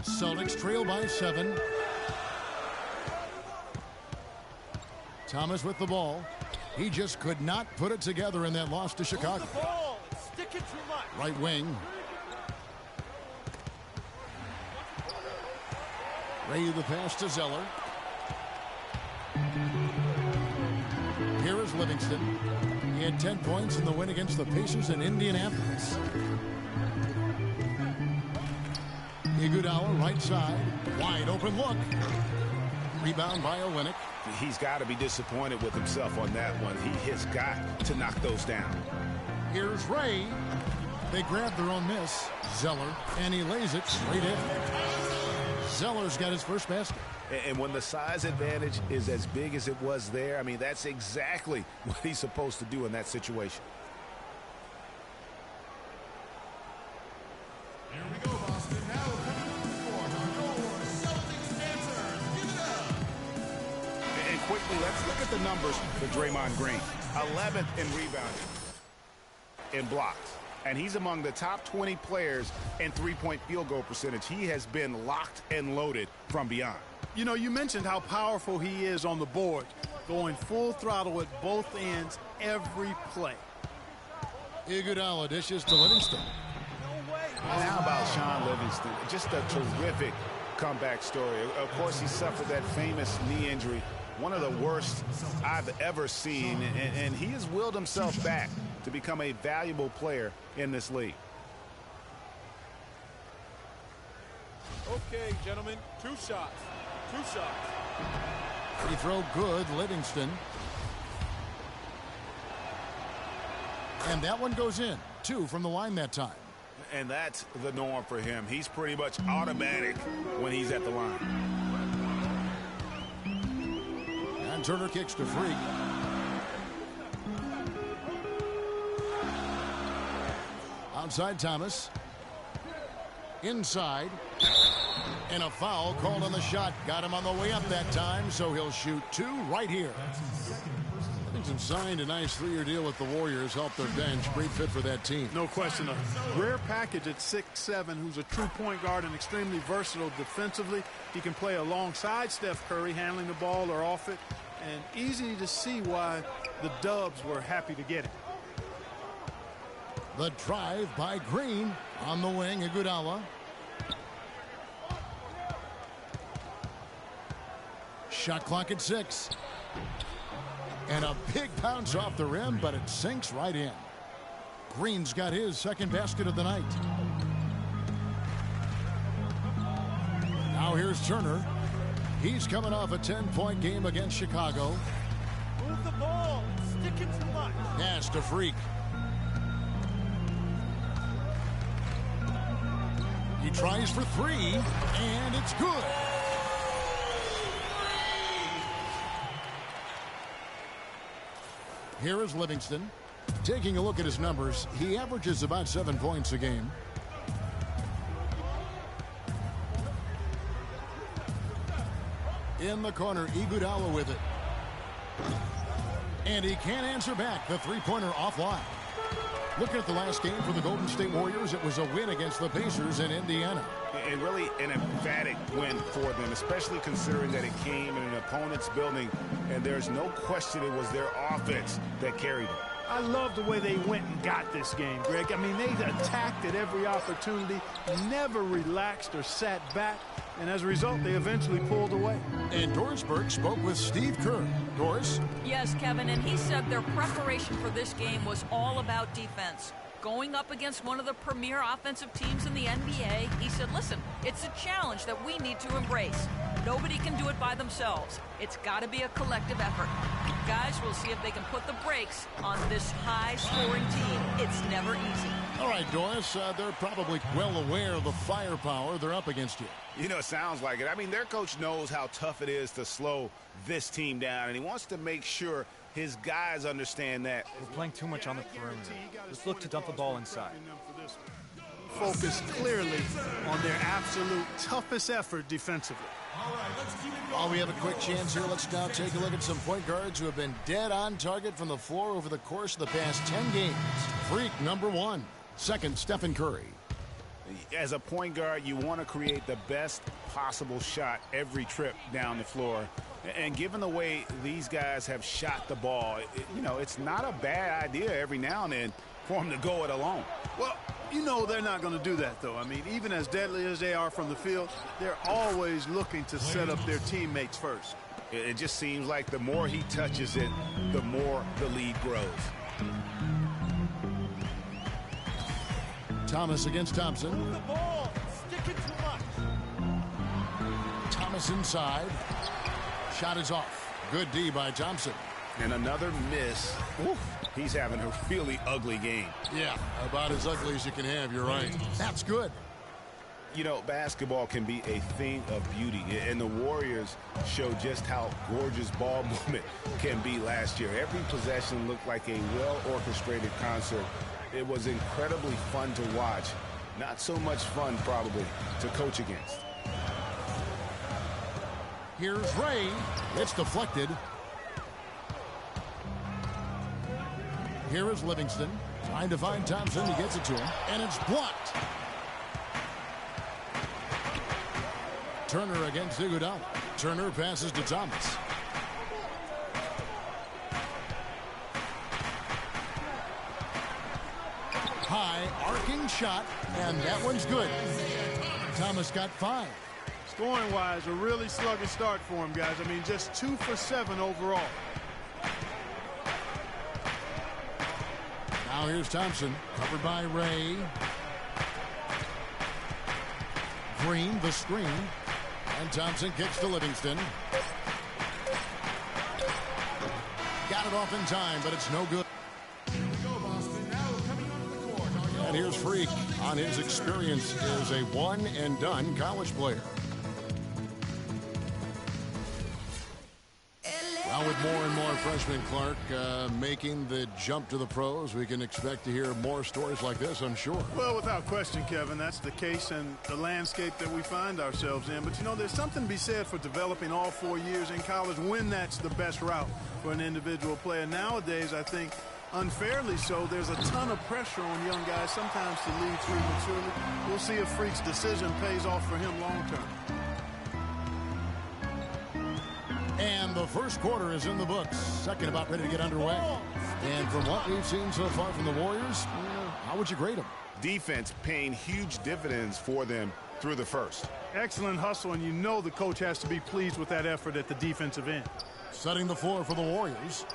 Celtics trail by 7. Thomas with the ball. He just could not put it together in that loss to Chicago. Right wing. Ray the pass to Zeller. Here is Livingston. He had 10 points in the win against the Pacers in Indianapolis. Iguodala, right side. Wide open look. Rebound by Olynyk. He's got to be disappointed with himself on that one. He has got to knock those down. Here's Ray. They grab their own miss. Zeller, and he lays it straight in. Zeller's got his first basket. And when the size advantage is as big as it was there, I mean, that's exactly what he's supposed to do in that situation. Here we go, Boston. Now coming to the court are your Celtics answers. Give it up. And quickly, let's look at the numbers for Draymond Green. 11th in rebounding, in blocks. And he's among the top 20 players in three-point field goal percentage. He has been locked and loaded from beyond. You know, you mentioned how powerful he is on the board, going full throttle at both ends every play. Iguodala dishes to Livingston. And how about Sean Livingston? Just a terrific comeback story. Of course, he suffered that famous knee injury, one of the worst I've ever seen, and he has willed himself back to become a valuable player in this league. Okay, gentlemen, 2 shots. 2 shots. Free throw good, Livingston. And that one goes in. 2 from the line that time. And that's the norm for him. He's pretty much automatic when he's at the line. And Turner kicks to Freak. Outside Thomas. Inside. And a foul called on the shot. Got him on the way up that time, so he'll shoot 2 right here. Livingston signed a nice 3-year deal with the Warriors, helped their bench. Great fit for that team. No question. A rare package at 6'7", who's a true point guard and extremely versatile defensively. He can play alongside Steph Curry, handling the ball or off it. And easy to see why the Dubs were happy to get him. The drive by Green on the wing. Iguodala. Shot clock at 6. And a big bounce off the rim, but it sinks right in. Green's got his second basket of the night. Now here's Turner. He's coming off a 10-point game against Chicago. Move the ball. Stick it too much. Pass to Freak. He tries for three, and it's good. Here is Livingston. Taking a look at his numbers, he averages about 7 points a game. In the corner, Iguodala with it. And he can't answer back. The three-pointer offline. Looking at the last game for the Golden State Warriors, it was a win against the Pacers in Indiana. And really an emphatic win for them, especially considering that it came in an opponent's building, and there's no question it was their offense that carried them. I love the way they went and got this game, Greg. I mean, they attacked at every opportunity, never relaxed or sat back, and as a result, they eventually pulled away. And Doris Burke spoke with Steve Kerr. Doris? Yes, Kevin, and he said their preparation for this game was all about defense. Going up against one of the premier offensive teams in the NBA, he said, listen, it's a challenge that we need to embrace. Nobody can do it by themselves. It's got to be a collective effort. Guys, we'll see if they can put the brakes on this high-scoring team. It's never easy. All right, Doris, they're probably well aware of the firepower they're up against you. You know, it sounds like it. I mean, their coach knows how tough it is to slow this team down, and he wants to make sure his guys understand that. We're playing too much on the perimeter. Let's look to dump the ball inside. Focus clearly on their absolute toughest effort defensively. We have a quick chance here. Let's now take a look at some point guards who have been dead on target from the floor over the course of the past 10 games. Freak, number 1. Second, Stephen Curry. As a point guard, you want to create the best possible shot every trip down the floor. And given the way these guys have shot the ball, you know, it's not a bad idea every now and then for them to go it alone. Well, you know they're not going to do that, though. I mean, even as deadly as they are from the field, they're always looking to set up their teammates first. It just seems like the more he touches it, the more the lead grows. Thomas against Thompson. Move the ball. Stick it too much. Thomas inside. Shot is off. Good D by Thompson. And another miss. Oof. He's having a really ugly game. Yeah, about as ugly as you can have, you're right. That's good. You know, basketball can be a thing of beauty, and the Warriors showed just how gorgeous ball movement can be last year. Every possession looked like a well-orchestrated concert. It was incredibly fun to watch. Not so much fun, probably, to coach against. Here's Ray. It's deflected. Here is Livingston. Trying to find Thompson. He gets it to him. And it's blocked. Turner against Iguodala. Turner passes to Thomas. High arcing shot, and that one's good. Thomas got 5. Scoring-wise, a really sluggish start for him, guys. I mean, just 2 for 7 overall. Now here's Thompson, covered by Ray. Green, the screen. And Thompson kicks to Livingston. Got it off in time, but it's no good. And here's Freak on his experience as a one-and-done college player. Well, with more and more freshmen, Clark, making the jump to the pros, we can expect to hear more stories like this, I'm sure. Well, without question, Kevin, that's the case and the landscape that we find ourselves in. But, you know, there's something to be said for developing all 4 years in college when that's the best route for an individual player. Nowadays, I think, unfairly so, there's a ton of pressure on young guys sometimes to leave prematurely. We'll see if Freak's decision pays off for him long term. And the first quarter is in the books. Second about ready to get underway. And from what we've seen so far from the Warriors, how would you grade them? Defense paying huge dividends for them through the first. Excellent hustle, and you know the coach has to be pleased with that effort at the defensive end. Setting the floor for the Warriors.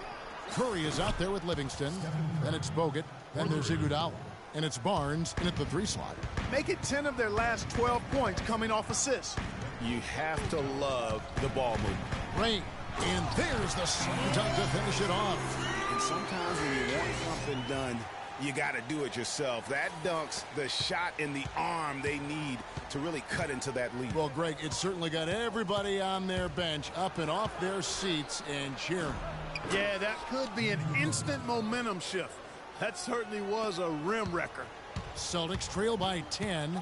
Curry is out there with Livingston. Then it's Bogut. Then there's Iguodala. And it's Barnes in at the 3 slot. Make it 10 of their last 12 points coming off assists. You have to love the ball movement. Ray, and there's the slam dunk to finish it off. And sometimes when you want something done, you got to do it yourself. That dunks the shot in the arm they need to really cut into that lead. Well, Greg, it certainly got everybody on their bench up and off their seats and cheering. Yeah, that could be an instant momentum shift. That certainly was a rim wrecker. Celtics trail by 10.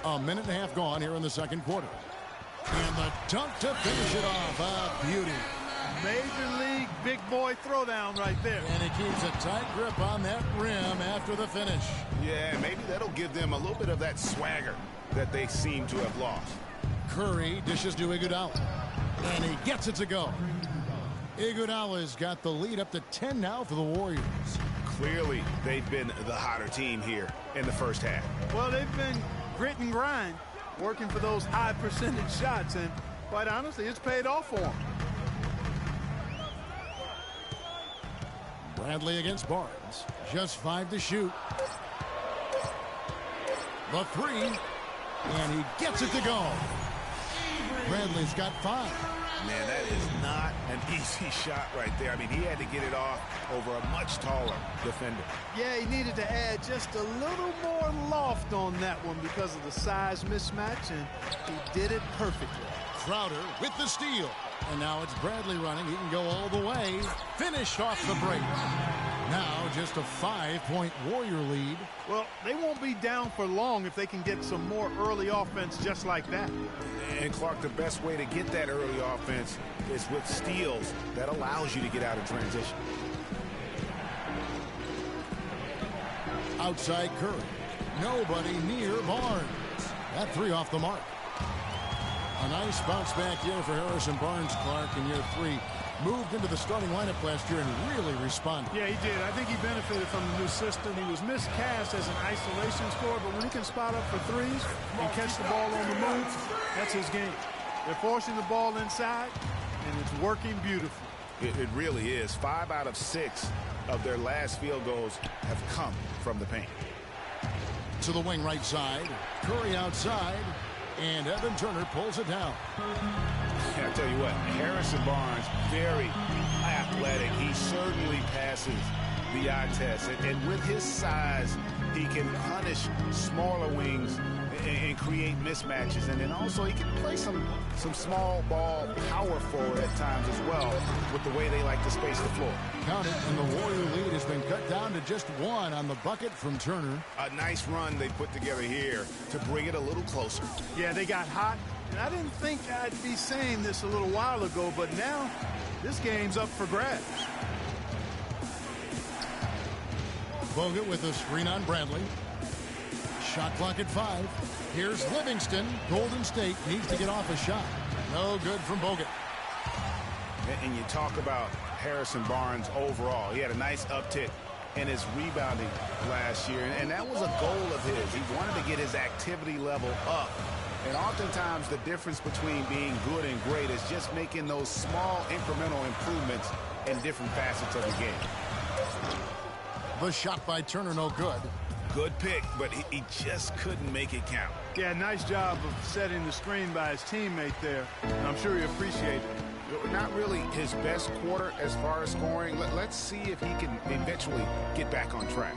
A minute and a half gone here in the second quarter. And the dunk to finish it off. A beauty. Major league big boy throwdown right there. And he keeps a tight grip on that rim after the finish. Yeah, maybe that'll give them a little bit of that swagger that they seem to have lost. Curry dishes to Iguodala. And he gets it to go. Iguodala's got the lead up to 10 now for the Warriors. Clearly, they've been the hotter team here in the first half. Well, they've been grit and grind, working for those high percentage shots, and quite honestly, it's paid off for them. Bradley against Barnes. Just 5 to shoot. The 3. And he gets it to go. Bradley's got 5. Man, that is not an easy shot right there. I mean, he had to get it off over a much taller defender. Yeah, he needed to add just a little more loft on that one because of the size mismatch, and he did it perfectly. Crowder with the steal. And now it's Bradley running. He can go all the way. Finished off the break. Now just a 5-point Warrior lead. Well, they won't be down for long if they can get some more early offense just like that. And Clark, the best way to get that early offense is with steals that allows you to get out in transition. Outside Curry. Nobody near Barnes. That 3 off the mark. A nice bounce back year for Harrison Barnes, Clark, in year 3. Moved into the starting lineup last year and really responded. Yeah, he did. I think he benefited from the new system. He was miscast as an isolation scorer, but when he can spot up for threes and catch the ball on the move, that's his game. They're forcing the ball inside, and it's working beautifully. It really is. 5 out of 6 of their last field goals have come from the paint. To the wing right side. Curry outside. And Evan Turner pulls it down. I tell you what, Harrison Barnes, very athletic. He certainly passes the eye test. And with his size, he can punish smaller wings and create mismatches. And then also he can play some small ball power forward at times as well with the way they like to space the floor. Count it, and the Warrior lead has been cut down to just 1 on the bucket from Turner. A nice run they put together here to bring it a little closer. Yeah, they got hot. And I didn't think I'd be saying this a little while ago, but now this game's up for grabs. Bogut with a screen on Bradley. Shot clock at 5. Here's Livingston. Golden State needs to get off a shot. No good from Bogut. And you talk about Harrison Barnes overall. He had a nice uptick in his rebounding last year, and that was a goal of his. He wanted to get his activity level up. And oftentimes the difference between being good and great is just making those small incremental improvements in different facets of the game. The shot by Turner, no good. Good pick, but he just couldn't make it count. Yeah, nice job of setting the screen by his teammate there. And I'm sure he appreciated it. Not really his best quarter as far as scoring. Let's see if he can eventually get back on track.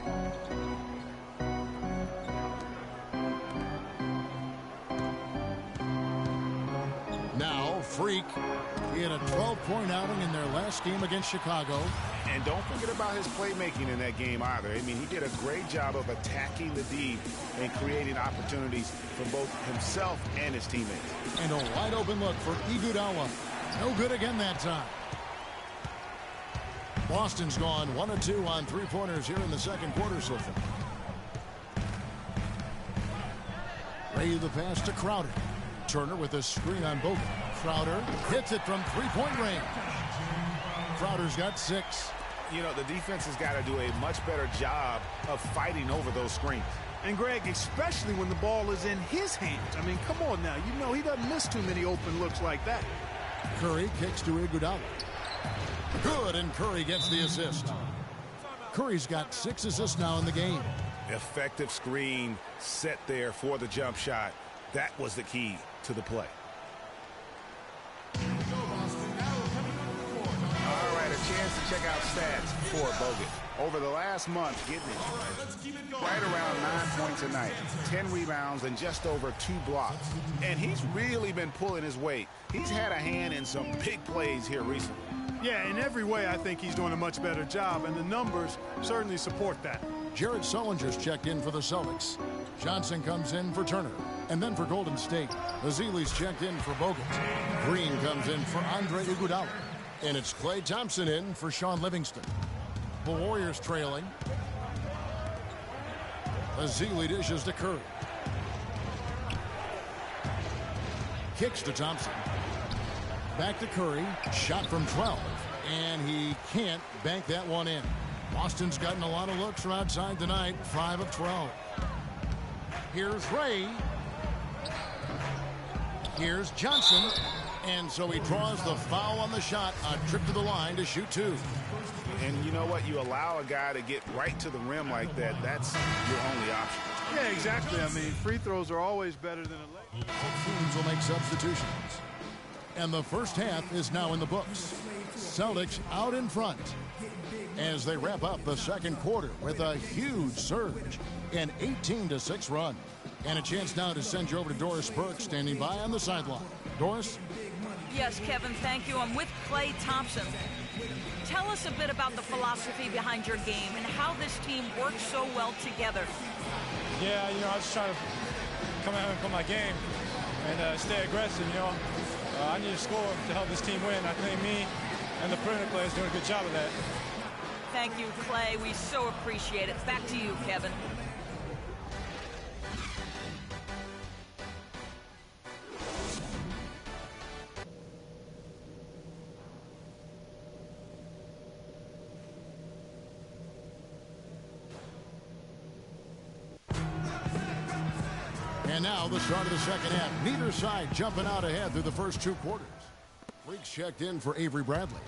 Now, Freak. He had a 12-point outing in their last game against Chicago. And don't forget about his playmaking in that game either. I mean, he did a great job of attacking the D and creating opportunities for both himself and his teammates. And a wide open look for Iguodala. No good again that time. Boston's gone 1 of 2 on 3-pointers here in the second quarter so far. Ray the pass to Crowder. Turner with a screen on Bogut. Crowder hits it from 3-point range. Crowder's got 6. You know, the defense has got to do a much better job of fighting over those screens. And Greg, especially when the ball is in his hands. I mean, come on now. You know he doesn't miss too many open looks like that. Curry kicks to Iguodala. Good, and Curry gets the assist. Curry's got 6 assists now in the game. Effective screen set there for the jump shot. That was the key to the play. All right, a chance to check out stats for Bogut. Over the last month, getting it right around 9 points a night, 10 rebounds, and just over 2 blocks. And he's really been pulling his weight. He's had a hand in some big plays here recently. Yeah, in every way, I think he's doing a much better job, and the numbers certainly support that. Jared Sullinger's checked in for the Celtics. Johnson comes in for Turner. And then for Golden State, Ezeli's checked in for Bogut. Green comes in for Andre Iguodala. And it's Klay Thompson in for Shaun Livingston. The Warriors trailing. Ezeli dishes to Curry. Kicks to Thompson. Back to Curry. Shot from 12. And he can't bank that one in. Boston's gotten a lot of looks from outside tonight. 5 of 12. Here's Ray. Here's Johnson. And so he draws the foul on the shot. A trip to the line to shoot 2. And you know what? You allow a guy to get right to the rim like that. That's your only option. Yeah, exactly. I mean, free throws are always better than a lay. Teams will make substitutions. And the first half is now in the books. Celtics out in front as they wrap up the second quarter with a huge surge, an 18-6 run. And a chance now to send you over to Doris Burke, standing by on the sideline. Doris? Yes, Kevin, thank you. I'm with Klay Thompson. Tell us a bit about the philosophy behind your game and how this team works so well together. Yeah, I was just trying to come out and play my game and stay aggressive, I need to score to help this team win. I think me and the perimeter players doing a good job of that. Thank you, Klay. We so appreciate it. Back to you, Kevin. And now the start of the second half. Neither side jumping out ahead through the first 2 quarters. Freaks checked in for Avery Bradley.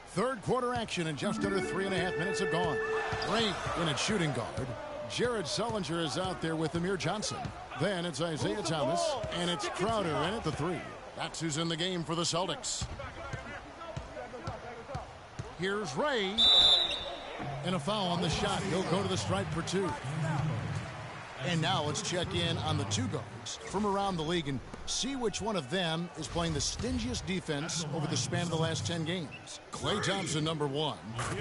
Third quarter action, and just under 3.5 minutes have gone. Ray in at shooting guard. Jared Sullinger is out there with Amir Johnson. Then it's Isaiah Thomas, and it's Crowder in at the 3. That's who's in the game for the Celtics. Here's Ray. And a foul on the shot. He'll go to the stripe for 2. And now let's check in on the 2 guards from around the league and see which one of them is playing the stingiest defense over the span of the last 10 games. Klay Thompson, number 1.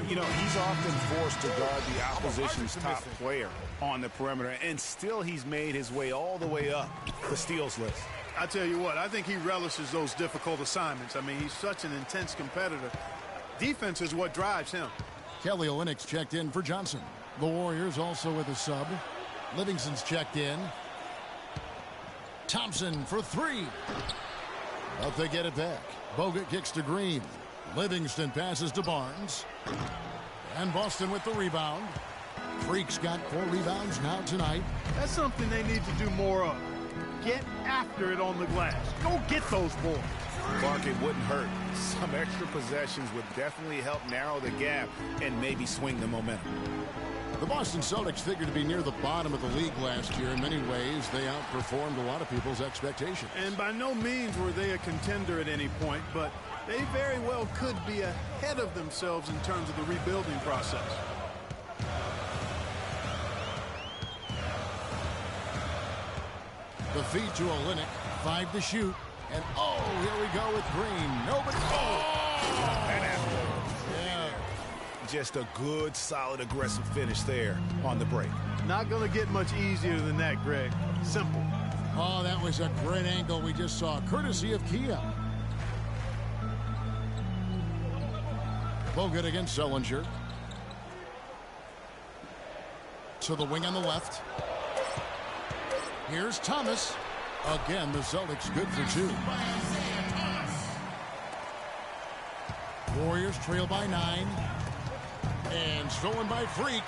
He's often forced to guard the opposition's top player on the perimeter, and still he's made his way all the way up the steals list. I tell you what, I think he relishes those difficult assignments. I mean, he's such an intense competitor. Defense is what drives him. Kelly Olynyk's checked in for Johnson. The Warriors also with a sub. Livingston's checked in. Thompson for 3. But they get it back. Bogut kicks to Green. Livingston passes to Barnes. And Boston with the rebound. Freak's got 4 rebounds now tonight. That's something they need to do more of. Get after it on the glass. Go get those boards. Clark, it wouldn't hurt. Some extra possessions would definitely help narrow the gap and maybe swing the momentum. The Boston Celtics figured to be near the bottom of the league last year. In many ways, they outperformed a lot of people's expectations. And by no means were they a contender at any point, but they very well could be ahead of themselves in terms of the rebuilding process. The feed to Olynyk, 5 to shoot. And here we go with Green. Nobody. Just a good, solid, aggressive finish there on the break. Not going to get much easier than that, Greg. Simple. Oh, that was a great angle we just saw, courtesy of Kia. Bogut against Sullinger. To the wing on the left. Here's Thomas. Again, the Celtics good for 2. Warriors trail by 9. And stolen by Freak.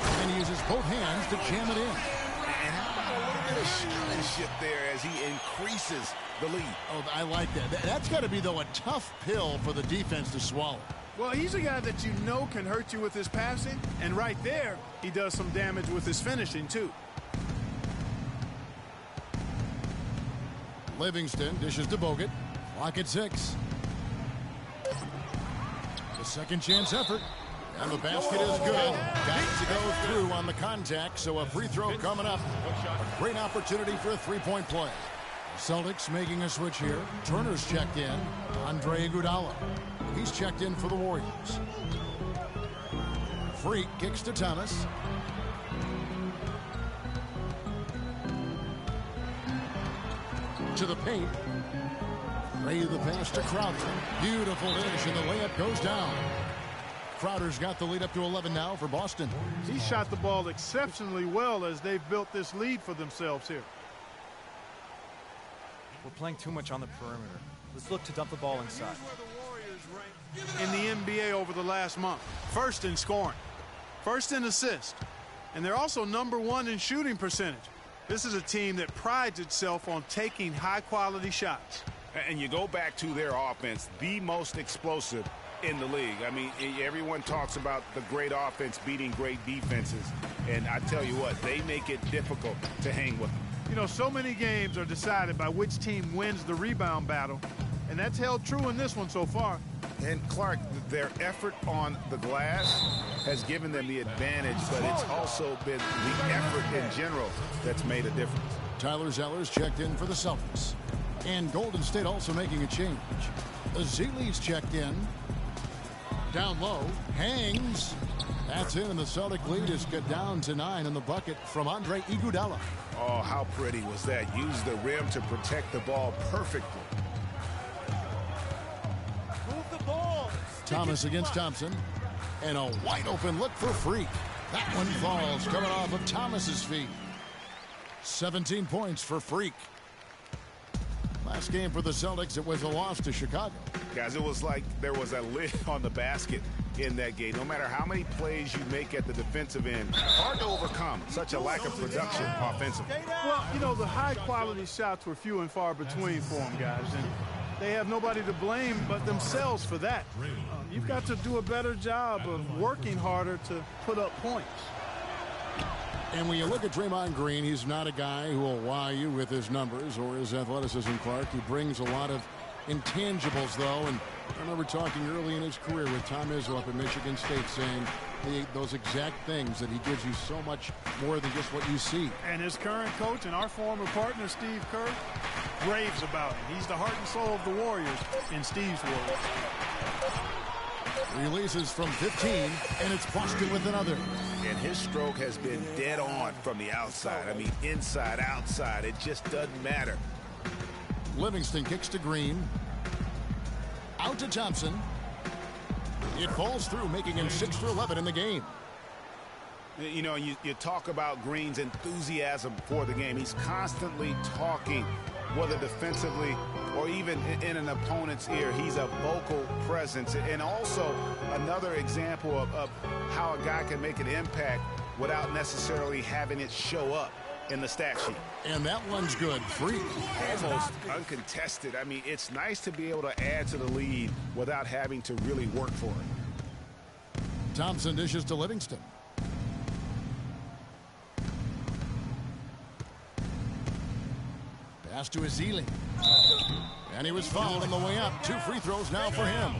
And he uses both hands to jam it in. And how about a little bit of showmanship there as he increases the lead? Oh, I like that. That's got to be, though, a tough pill for the defense to swallow. Well, he's a guy that you know can hurt you with his passing, and right there, he does some damage with his finishing, too. Livingston dishes to Bogut. Clock at 6. The second chance effort. And the basket is good. Got to go through on the contact, so a free throw coming up. A great opportunity for a three-point play. Celtics making a switch here. Turner's checked in. Andre Iguodala. He's checked in for the Warriors. Freak kicks to Thomas. To the paint. Ray the pass to Crowder. Beautiful dish, and the layup goes down. Crowder's got the lead up to 11 now for Boston. He shot the ball exceptionally well as they've built this lead for themselves here. We're playing too much on the perimeter. Let's look to dump the ball inside. In the NBA over the last month. First in scoring. First in assists. And they're also #1 in shooting percentage. This is a team that prides itself on taking high-quality shots. And you go back to their offense, the most explosive in the league. I mean, everyone talks about the great offense beating great defenses. And I tell you what, they make it difficult to hang with them. You know, so many games are decided by which team wins the rebound battle. And that's held true in this one so far. And Clark, their effort on the glass has given them the advantage, but it's also been the effort in general that's made a difference. Tyler Zeller's checked in for the Celtics. And Golden State also making a change. Ezeli's checked in. Down low, hangs. That's in, and the Celtic lead is cut down to 9 in the bucket from Andre Iguodala. Oh, how pretty was that? Used the rim to protect the ball perfectly. Move the ball. Thomas against Thompson. And a wide open look for Freak. That one falls, coming off of Thomas's feet. 17 points for Freak. Last game for the Celtics, it was a loss to Chicago. Guys, it was like there was a lid on the basket in that game. No matter how many plays you make at the defensive end, hard to overcome such a lack of production offensively. Well, you know, the high-quality shots were few and far between for them, guys. And they have nobody to blame but themselves for that. You've got to do a better job of working harder to put up points. And when you look at Draymond Green, he's not a guy who will wow you with his numbers or his athleticism, Clark. He brings a lot of intangibles, though. And I remember talking early in his career with Tom Izzo up at Michigan State saying those exact things, that he gives you so much more than just what you see. And his current coach and our former partner, Steve Kerr, raves about him. He's the heart and soul of the Warriors in Steve's world. Releases from 15, and it's Boston with another. And his stroke has been dead on from the outside. I mean, inside, outside, it just doesn't matter. Livingston kicks to Green. Out to Thompson. It falls through, making him 6 for 11 in the game. You know, you talk about Green's enthusiasm for the game. He's constantly talking, whether defensively or even in an opponent's ear. He's a vocal presence. And also another example of how a guy can make an impact without necessarily having it show up in the stat sheet. And that one's good. Free. Almost uncontested. I mean, it's nice to be able to add to the lead without having to really work for it. Thompson dishes to Livingston. Pass to Ezeli. And he was fouled on the way up. 2 free throws now for him.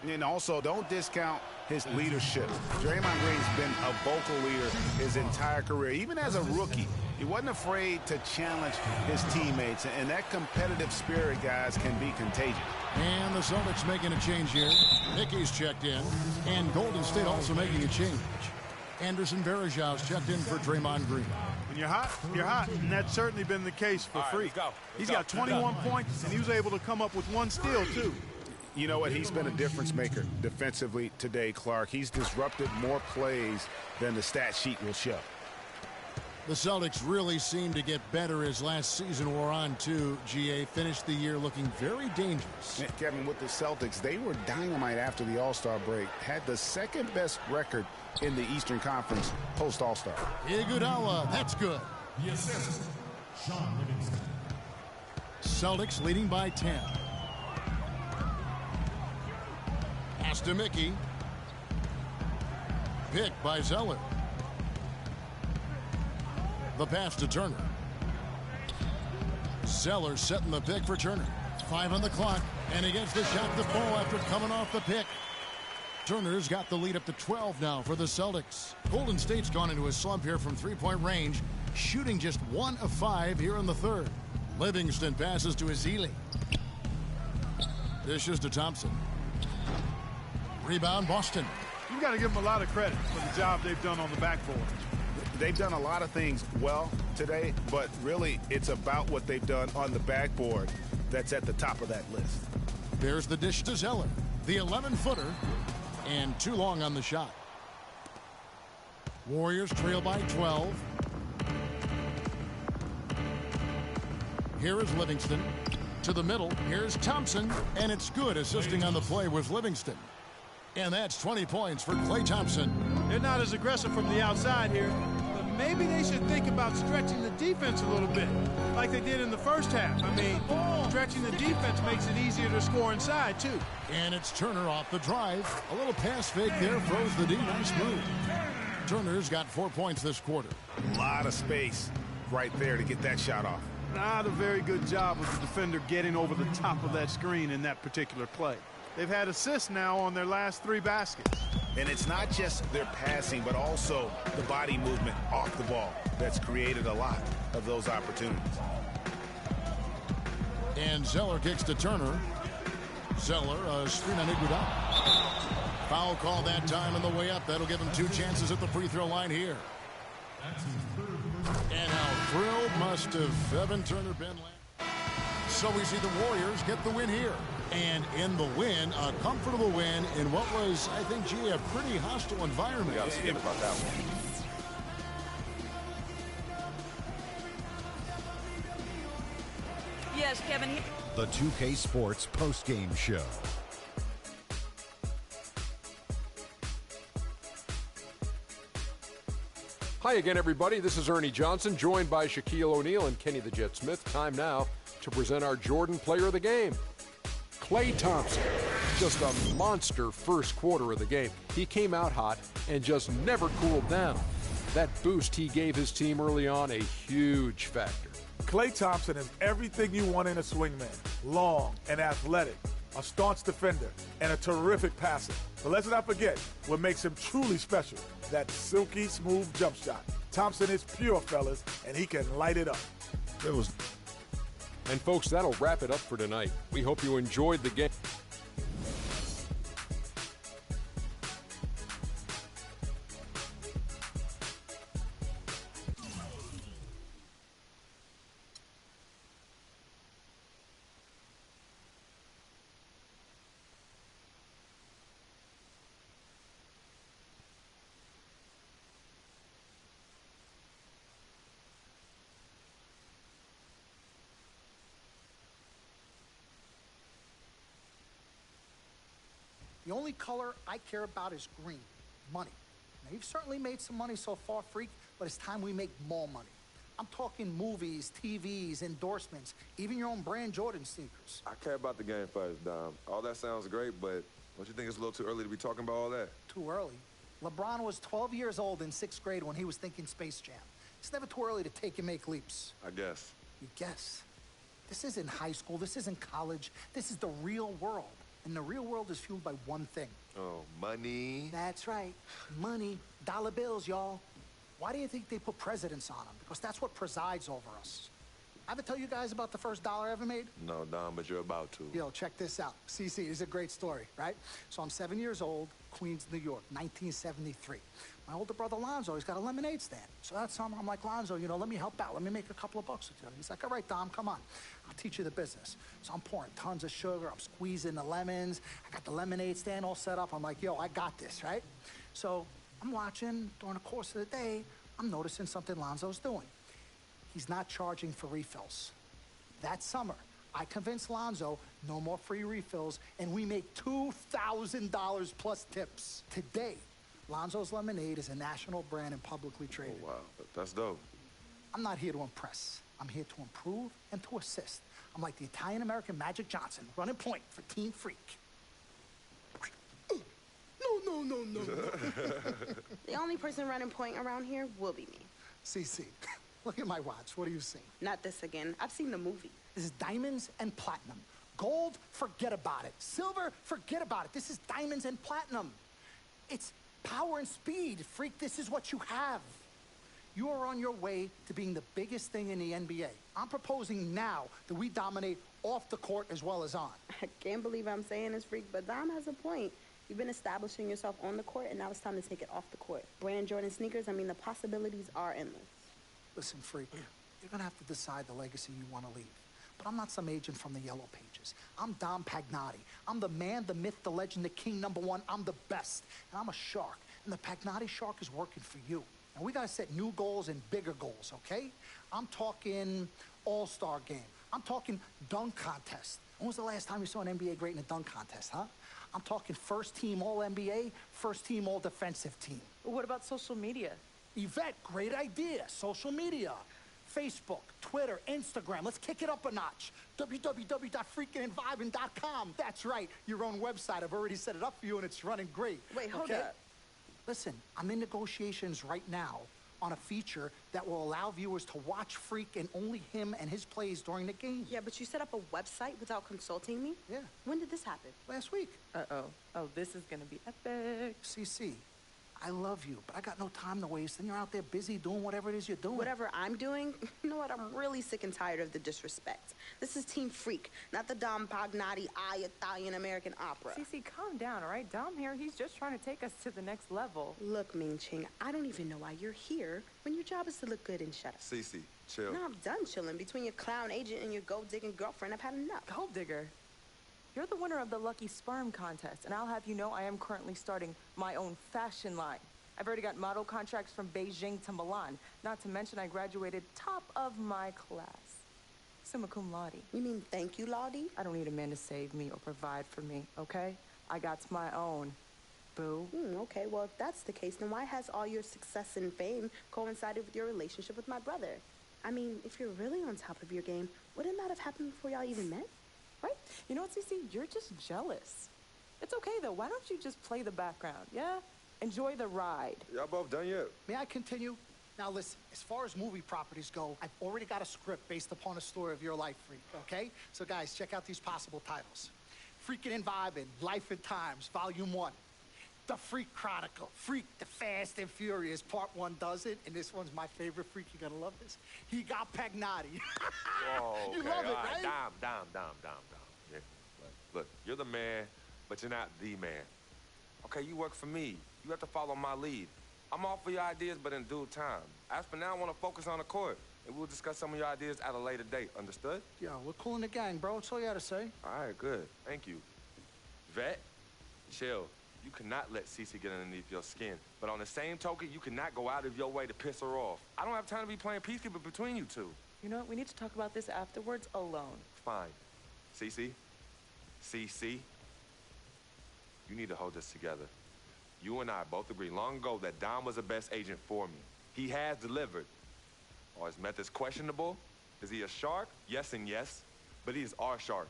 And also, don't discount his leadership. Draymond Green's been a vocal leader his entire career. Even as a rookie, he wasn't afraid to challenge his teammates. And that competitive spirit, guys, can be contagious. And the Celtics making a change here. Mickey's checked in. And Golden State also making a change. Anderson Varejau's checked in for Draymond Green. When you're hot, you're hot. And that's certainly been the case for Freak. He's got 21 points, and he was able to come up with 1 steal, too. You know what? He's been a difference maker defensively today, Clark. He's disrupted more plays than the stat sheet will show. The Celtics really seemed to get better as last season wore on, too. GA finished the year looking very dangerous. And Kevin, with the Celtics, they were dynamite after the All-Star break. Had the second best record in the Eastern Conference post-All-Star. Iguodala, that's good. Yes, Sean Livingston. Celtics leading by 10. Pass to Mickey. Pick by Zeller. The pass to Turner. Zeller setting the pick for Turner. 5 on the clock, and he gets the shot to fall after coming off the pick. Turner's got the lead up to 12 now for the Celtics. Golden State's gone into a slump here from three-point range, shooting just 1 of 5 here in the third. Livingston passes to Ezeli. Dishes to Thompson. Rebound, Boston. You've got to give them a lot of credit for the job they've done on the backboard. They've done a lot of things well today, but really it's about what they've done on the backboard that's at the top of that list. There's the dish to Zeller. The 11-footer, and too long on the shot. Warriors trail by 12. Here is Livingston. To the middle, here's Thompson, and it's good. Assisting on the play was Livingston. And that's 20 points for Klay Thompson. They're not as aggressive from the outside here, but maybe they should think about stretching the defense a little bit, like they did in the first half. I mean, stretching the defense makes it easier to score inside, too. And it's Turner off the drive. A little pass fake there, throws the D. Nice move. Turner's got 4 points this quarter. A lot of space right there to get that shot off. Not a very good job of the defender getting over the top of that screen in that particular play. They've had assists now on their last 3 baskets. And it's not just their passing, but also the body movement off the ball that's created a lot of those opportunities. And Zeller kicks to Turner. Zeller, screen on Iguodala. Foul call that time on the way up. That'll give him 2 chances at the free throw line here. And how thrilled must have Evan Turner been. So we see the Warriors get the win here. And in the win, a comfortable win in what was, I think, gee, a pretty hostile environment. Yeah, I was thinking about that one. Yes, Kevin. The 2K Sports postgame show. Hi again, everybody. This is Ernie Johnson, joined by Shaquille O'Neal and Kenny the Jet Smith. Time now to present our Jordan Player of the Game. Klay Thompson, just a monster first quarter of the game. He came out hot and just never cooled down. That boost he gave his team early on, a huge factor. Klay Thompson is everything you want in a swingman. Long and athletic, a staunch defender, and a terrific passer. But let's not forget what makes him truly special, that silky smooth jump shot. Thompson is pure, fellas, and he can light it up. And folks, that'll wrap it up for tonight. We hope you enjoyed the game. The only color I care about is green, money. Now, you've certainly made some money so far, Freak, but it's time we make more money. I'm talking movies, TVs, endorsements, even your own brand Jordan sneakers. I care about the game first, Dom. All that sounds great, but don't you think it's a little too early to be talking about all that? Too early? LeBron was 12 years old in 6th grade when he was thinking Space Jam. It's never too early to take and make leaps. I guess. You guess? This isn't high school. This isn't college. This is the real world. And the real world is fueled by one thing. Oh, money. That's right. Money. Dollar bills, y'all. Why do you think they put presidents on them? Because that's what presides over us. I ever tell you guys about the first dollar I ever made? No, Dom, but you're about to. Yo, check this out. CC, this is a great story, right? So I'm 7 years old, Queens, New York, 1973. My older brother, Lonzo, he's got a lemonade stand. So that summer, I'm like, Lonzo, you know, let me help out. Let me make a couple of bucks with you. He's like, all right, Dom, come on. I'll teach you the business. So I'm pouring tons of sugar. I'm squeezing the lemons. I got the lemonade stand all set up. I'm like, yo, I got this, right? So I'm watching during the course of the day. I'm noticing something Lonzo's doing. He's not charging for refills. That summer, I convinced Lonzo no more free refills, and we make $2,000 plus tips. Today, Lonzo's Lemonade is a national brand and publicly traded. Oh, wow. That's dope. I'm not here to impress. I'm here to improve and to assist. I'm like the Italian-American Magic Johnson, running point for Team Freak. no. The only person running point around here will be me. CC, look at my watch. What do you see? Not this again. I've seen the movie. This is diamonds and platinum. Gold, forget about it. Silver, forget about it. This is diamonds and platinum. It's power and speed. Freak, this is what you have. You are on your way to being the biggest thing in the NBA. I'm proposing now that we dominate off the court as well as on. I can't believe I'm saying this, Freak, but Dom has a point. You've been establishing yourself on the court, and now it's time to take it off the court. Brand Jordan sneakers, I mean, the possibilities are endless. Listen, Freak, you're gonna have to decide the legacy you want to leave. But I'm not some agent from the Yellow Pages. I'm Dom Pagnotti. I'm the man, the myth, the legend, the king, #1. I'm the best. And I'm a shark. And the Pagnotti shark is working for you. And we gotta set new goals and bigger goals, okay? I'm talking all-star game. I'm talking dunk contest. When was the last time you saw an NBA great in a dunk contest, huh? I'm talking first team All-NBA, first team All-Defensive team. What about social media? Yvette, great idea. Social media. Facebook, Twitter, Instagram. Let's kick it up a notch. www.freakinandvibing.com. That's right, your own website. I've already set it up for you, and it's running great. Wait, hold up. Listen, I'm in negotiations right now on a feature that will allow viewers to watch Freak and only him and his plays during the game. Yeah, but you set up a website without consulting me? Yeah. When did this happen? Last week. Uh-oh. Oh, this is gonna be epic. CC, I love you, but I got no time to waste, and you're out there busy doing whatever it is you're doing. Whatever I'm doing, you know what? I'm really sick and tired of the disrespect. This is Team Freak, not the Dom Pagnotti Italian-American opera. Cece, calm down, all right? Dom here, he's just trying to take us to the next level. Look, Ming Ching, I don't even know why you're here when your job is to look good and shut up. Cece, chill. No, I'm done chilling. Between your clown agent and your gold-digging girlfriend, I've had enough. Gold digger? You're the winner of the Lucky Sperm contest, and I'll have you know I am currently starting my own fashion line. I've already got model contracts from Beijing to Milan. Not to mention I graduated top of my class. Summa cum laude. You mean thank you, Laude? I don't need a man to save me or provide for me, okay? I got my own. Boo. Okay, well, if that's the case, then why has all your success and fame coincided with your relationship with my brother? I mean, if you're really on top of your game, wouldn't that have happened before y'all even met? Right? You know what, Cece? You're just jealous. It's okay, though. Why don't you just play the background, yeah? Enjoy the ride. Y'all both done yet? May I continue? Now listen, as far as movie properties go, I've already got a script based upon a story of your life, Freak, okay? So guys, check out these possible titles. Freakin' and Vibin', Life and Times, Volume 1. The Freak Chronicle, Freak the Fast and Furious, Part 1 does it, and this one's my favorite, Freak, you're gonna love this. He got Pagnotti. Whoa, You okay, love it, all right? Dom. Yeah, look, you're the man, but you're not the man. Okay, you work for me. You have to follow my lead. I'm all for your ideas, but in due time. As for now, I want to focus on the court, and we'll discuss some of your ideas at a later date. Understood? Yo, we're cool in the gang, bro. That's all you gotta say. All right, good. Thank you. Vet, chill. You cannot let Cece get underneath your skin. But on the same token, you cannot go out of your way to piss her off. I don't have time to be playing peacekeeper between you two. You know what? We need to talk about this afterwards alone. Fine. Cece, you need to hold this together. You and I both agreed long ago that Dom was the best agent for me. He has delivered. Are his methods questionable? Is he a shark? Yes and yes. But he is our shark.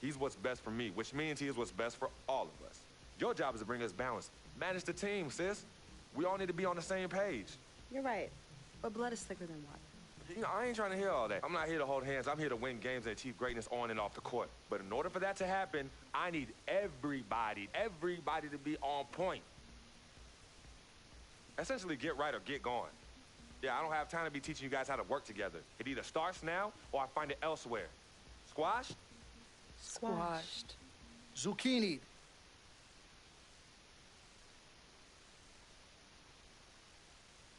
He's what's best for me, which means he is what's best for all of us. Your job is to bring us balance. Manage the team, sis. We all need to be on the same page. You're right, but blood is thicker than water. You know, I ain't trying to hear all that. I'm not here to hold hands. I'm here to win games and achieve greatness on and off the court. But in order for that to happen, I need everybody to be on point. Essentially, get right or get gone. Yeah, I don't have time to be teaching you guys how to work together. It either starts now or I find it elsewhere. Squashed? Squashed. Zucchini.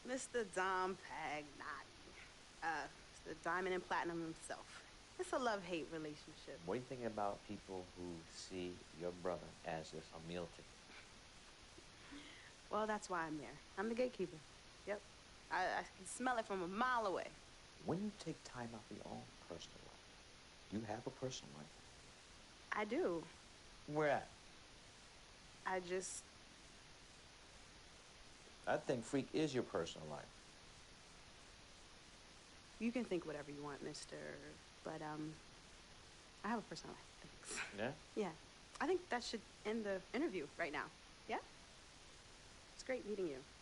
Mr. Dom Pagnotti. Mr. Diamond and Platinum himself. It's a love-hate relationship. What do you think about people who see your brother as just a meal ticket? Well, that's why I'm there. I'm the gatekeeper. Yep. I can smell it from a mile away. When you take time out for your own personal life, do you have a personal life? I do. Where at? I think Freak is your personal life. You can think whatever you want, mister. But, I have a personal life. Thanks. Yeah? Yeah. I think that should end the interview right now. Yeah? It's great meeting you.